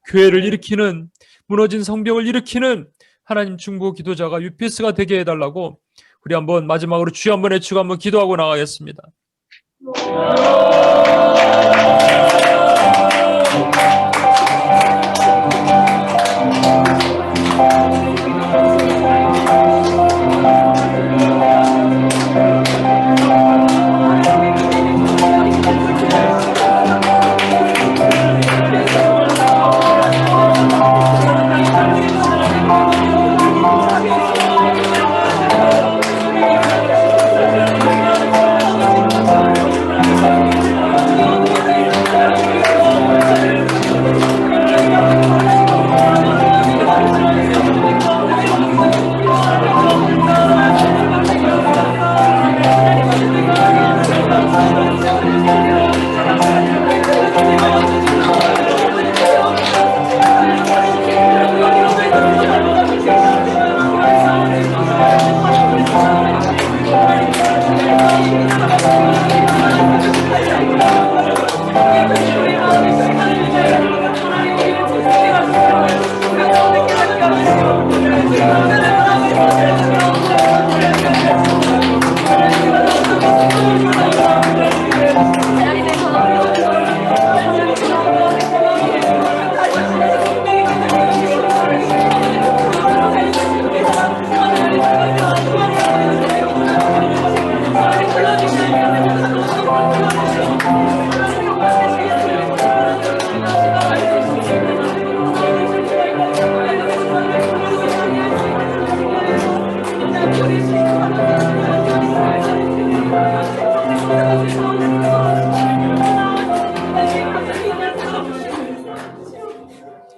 [SPEAKER 3] 교회를 일으키는, 무너진 성벽을 일으키는 하나님 중보기도자가 UPS가 되게 해달라고 우리 한번 마지막으로 주여 한번 외치고 한번 기도하고 나가겠습니다.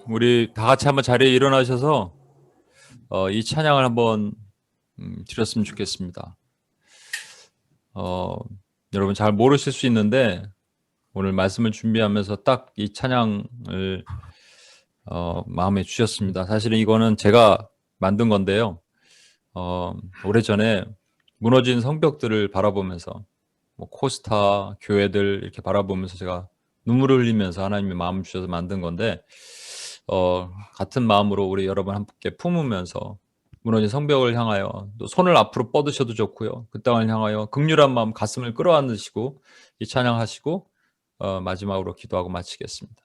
[SPEAKER 3] 우리 다 같이 한번 자리에 일어나셔서 이 찬양을 한번 드렸으면 좋겠습니다. 여러분 잘 모르실 수 있는데 오늘 말씀을 준비하면서 딱 이 찬양을 마음에 주셨습니다. 사실은 이거는 제가 만든 건데요. 오래전에 무너진 성벽들을 바라보면서 뭐 코스타, 교회들 이렇게 바라보면서 제가 눈물을 흘리면서 하나님의 마음을 주셔서 만든 건데 같은 마음으로 우리 여러분 함께 품으면서 무너진 성벽을 향하여 또 손을 앞으로 뻗으셔도 좋고요. 그 땅을 향하여 긍휼한 마음 가슴을 끌어안으시고 이 찬양하시고 마지막으로 기도하고 마치겠습니다.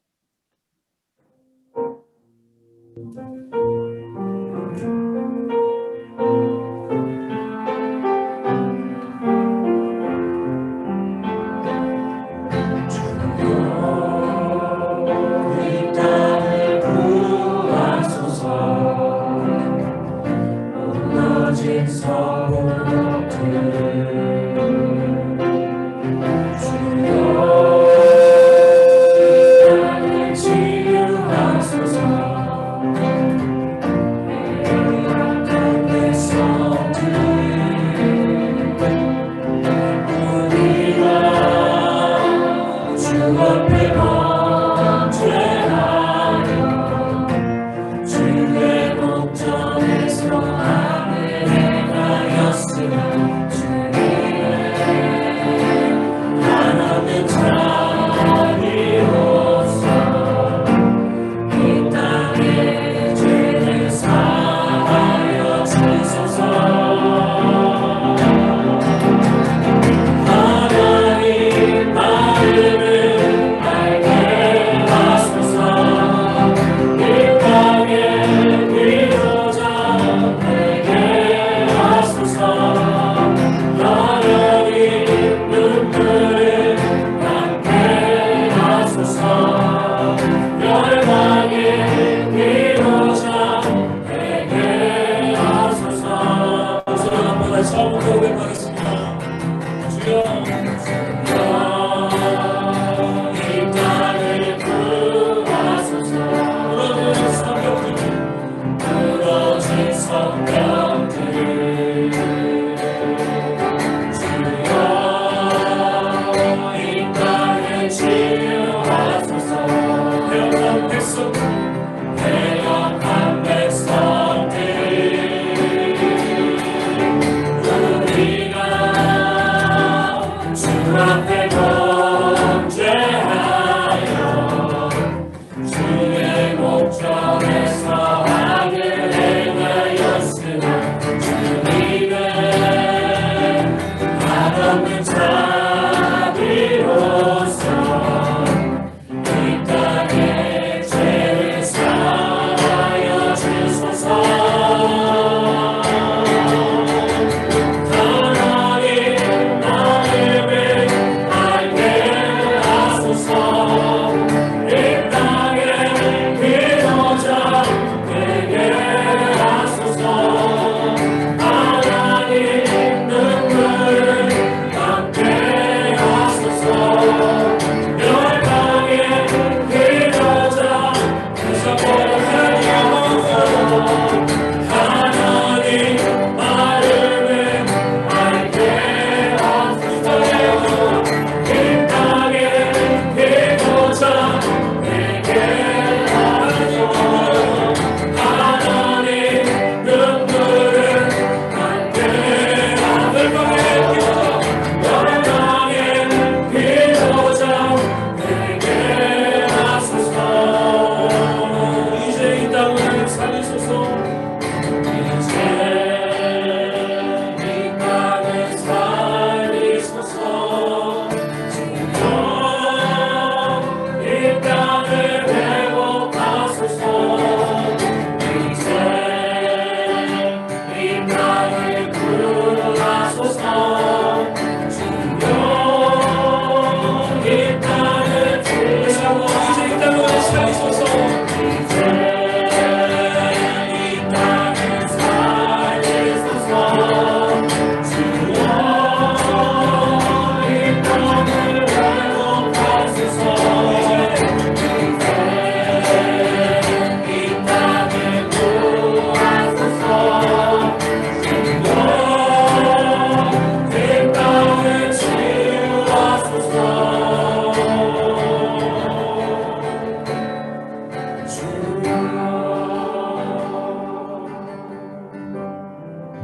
[SPEAKER 4] 해역한 백성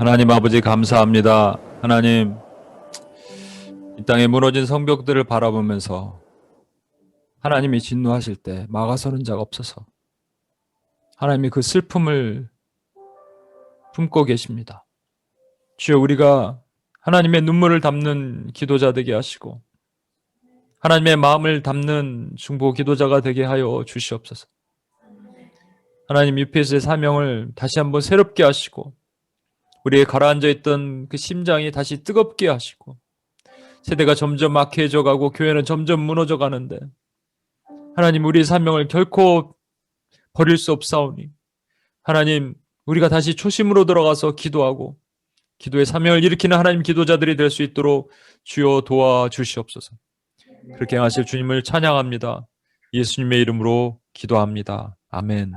[SPEAKER 3] 하나님 아버지 감사합니다. 하나님, 이 땅에 무너진 성벽들을 바라보면서 하나님이 진노하실 때 막아서는 자가 없어서 하나님이 그 슬픔을 품고 계십니다. 주여, 우리가 하나님의 눈물을 담는 기도자 되게 하시고 하나님의 마음을 담는 중보 기도자가 되게 하여 주시옵소서. 하나님, UPS의 사명을 다시 한번 새롭게 하시고 우리의 가라앉아 있던 그 심장이 다시 뜨겁게 하시고 세대가 점점 악해져 가고 교회는 점점 무너져 가는데 하나님, 우리의 사명을 결코 버릴 수 없사오니 하나님, 우리가 다시 초심으로 들어가서 기도하고 기도의 사명을 일으키는 하나님 기도자들이 될 수 있도록 주여 도와주시옵소서. 그렇게 하실 주님을 찬양합니다. 예수님의 이름으로 기도합니다. 아멘.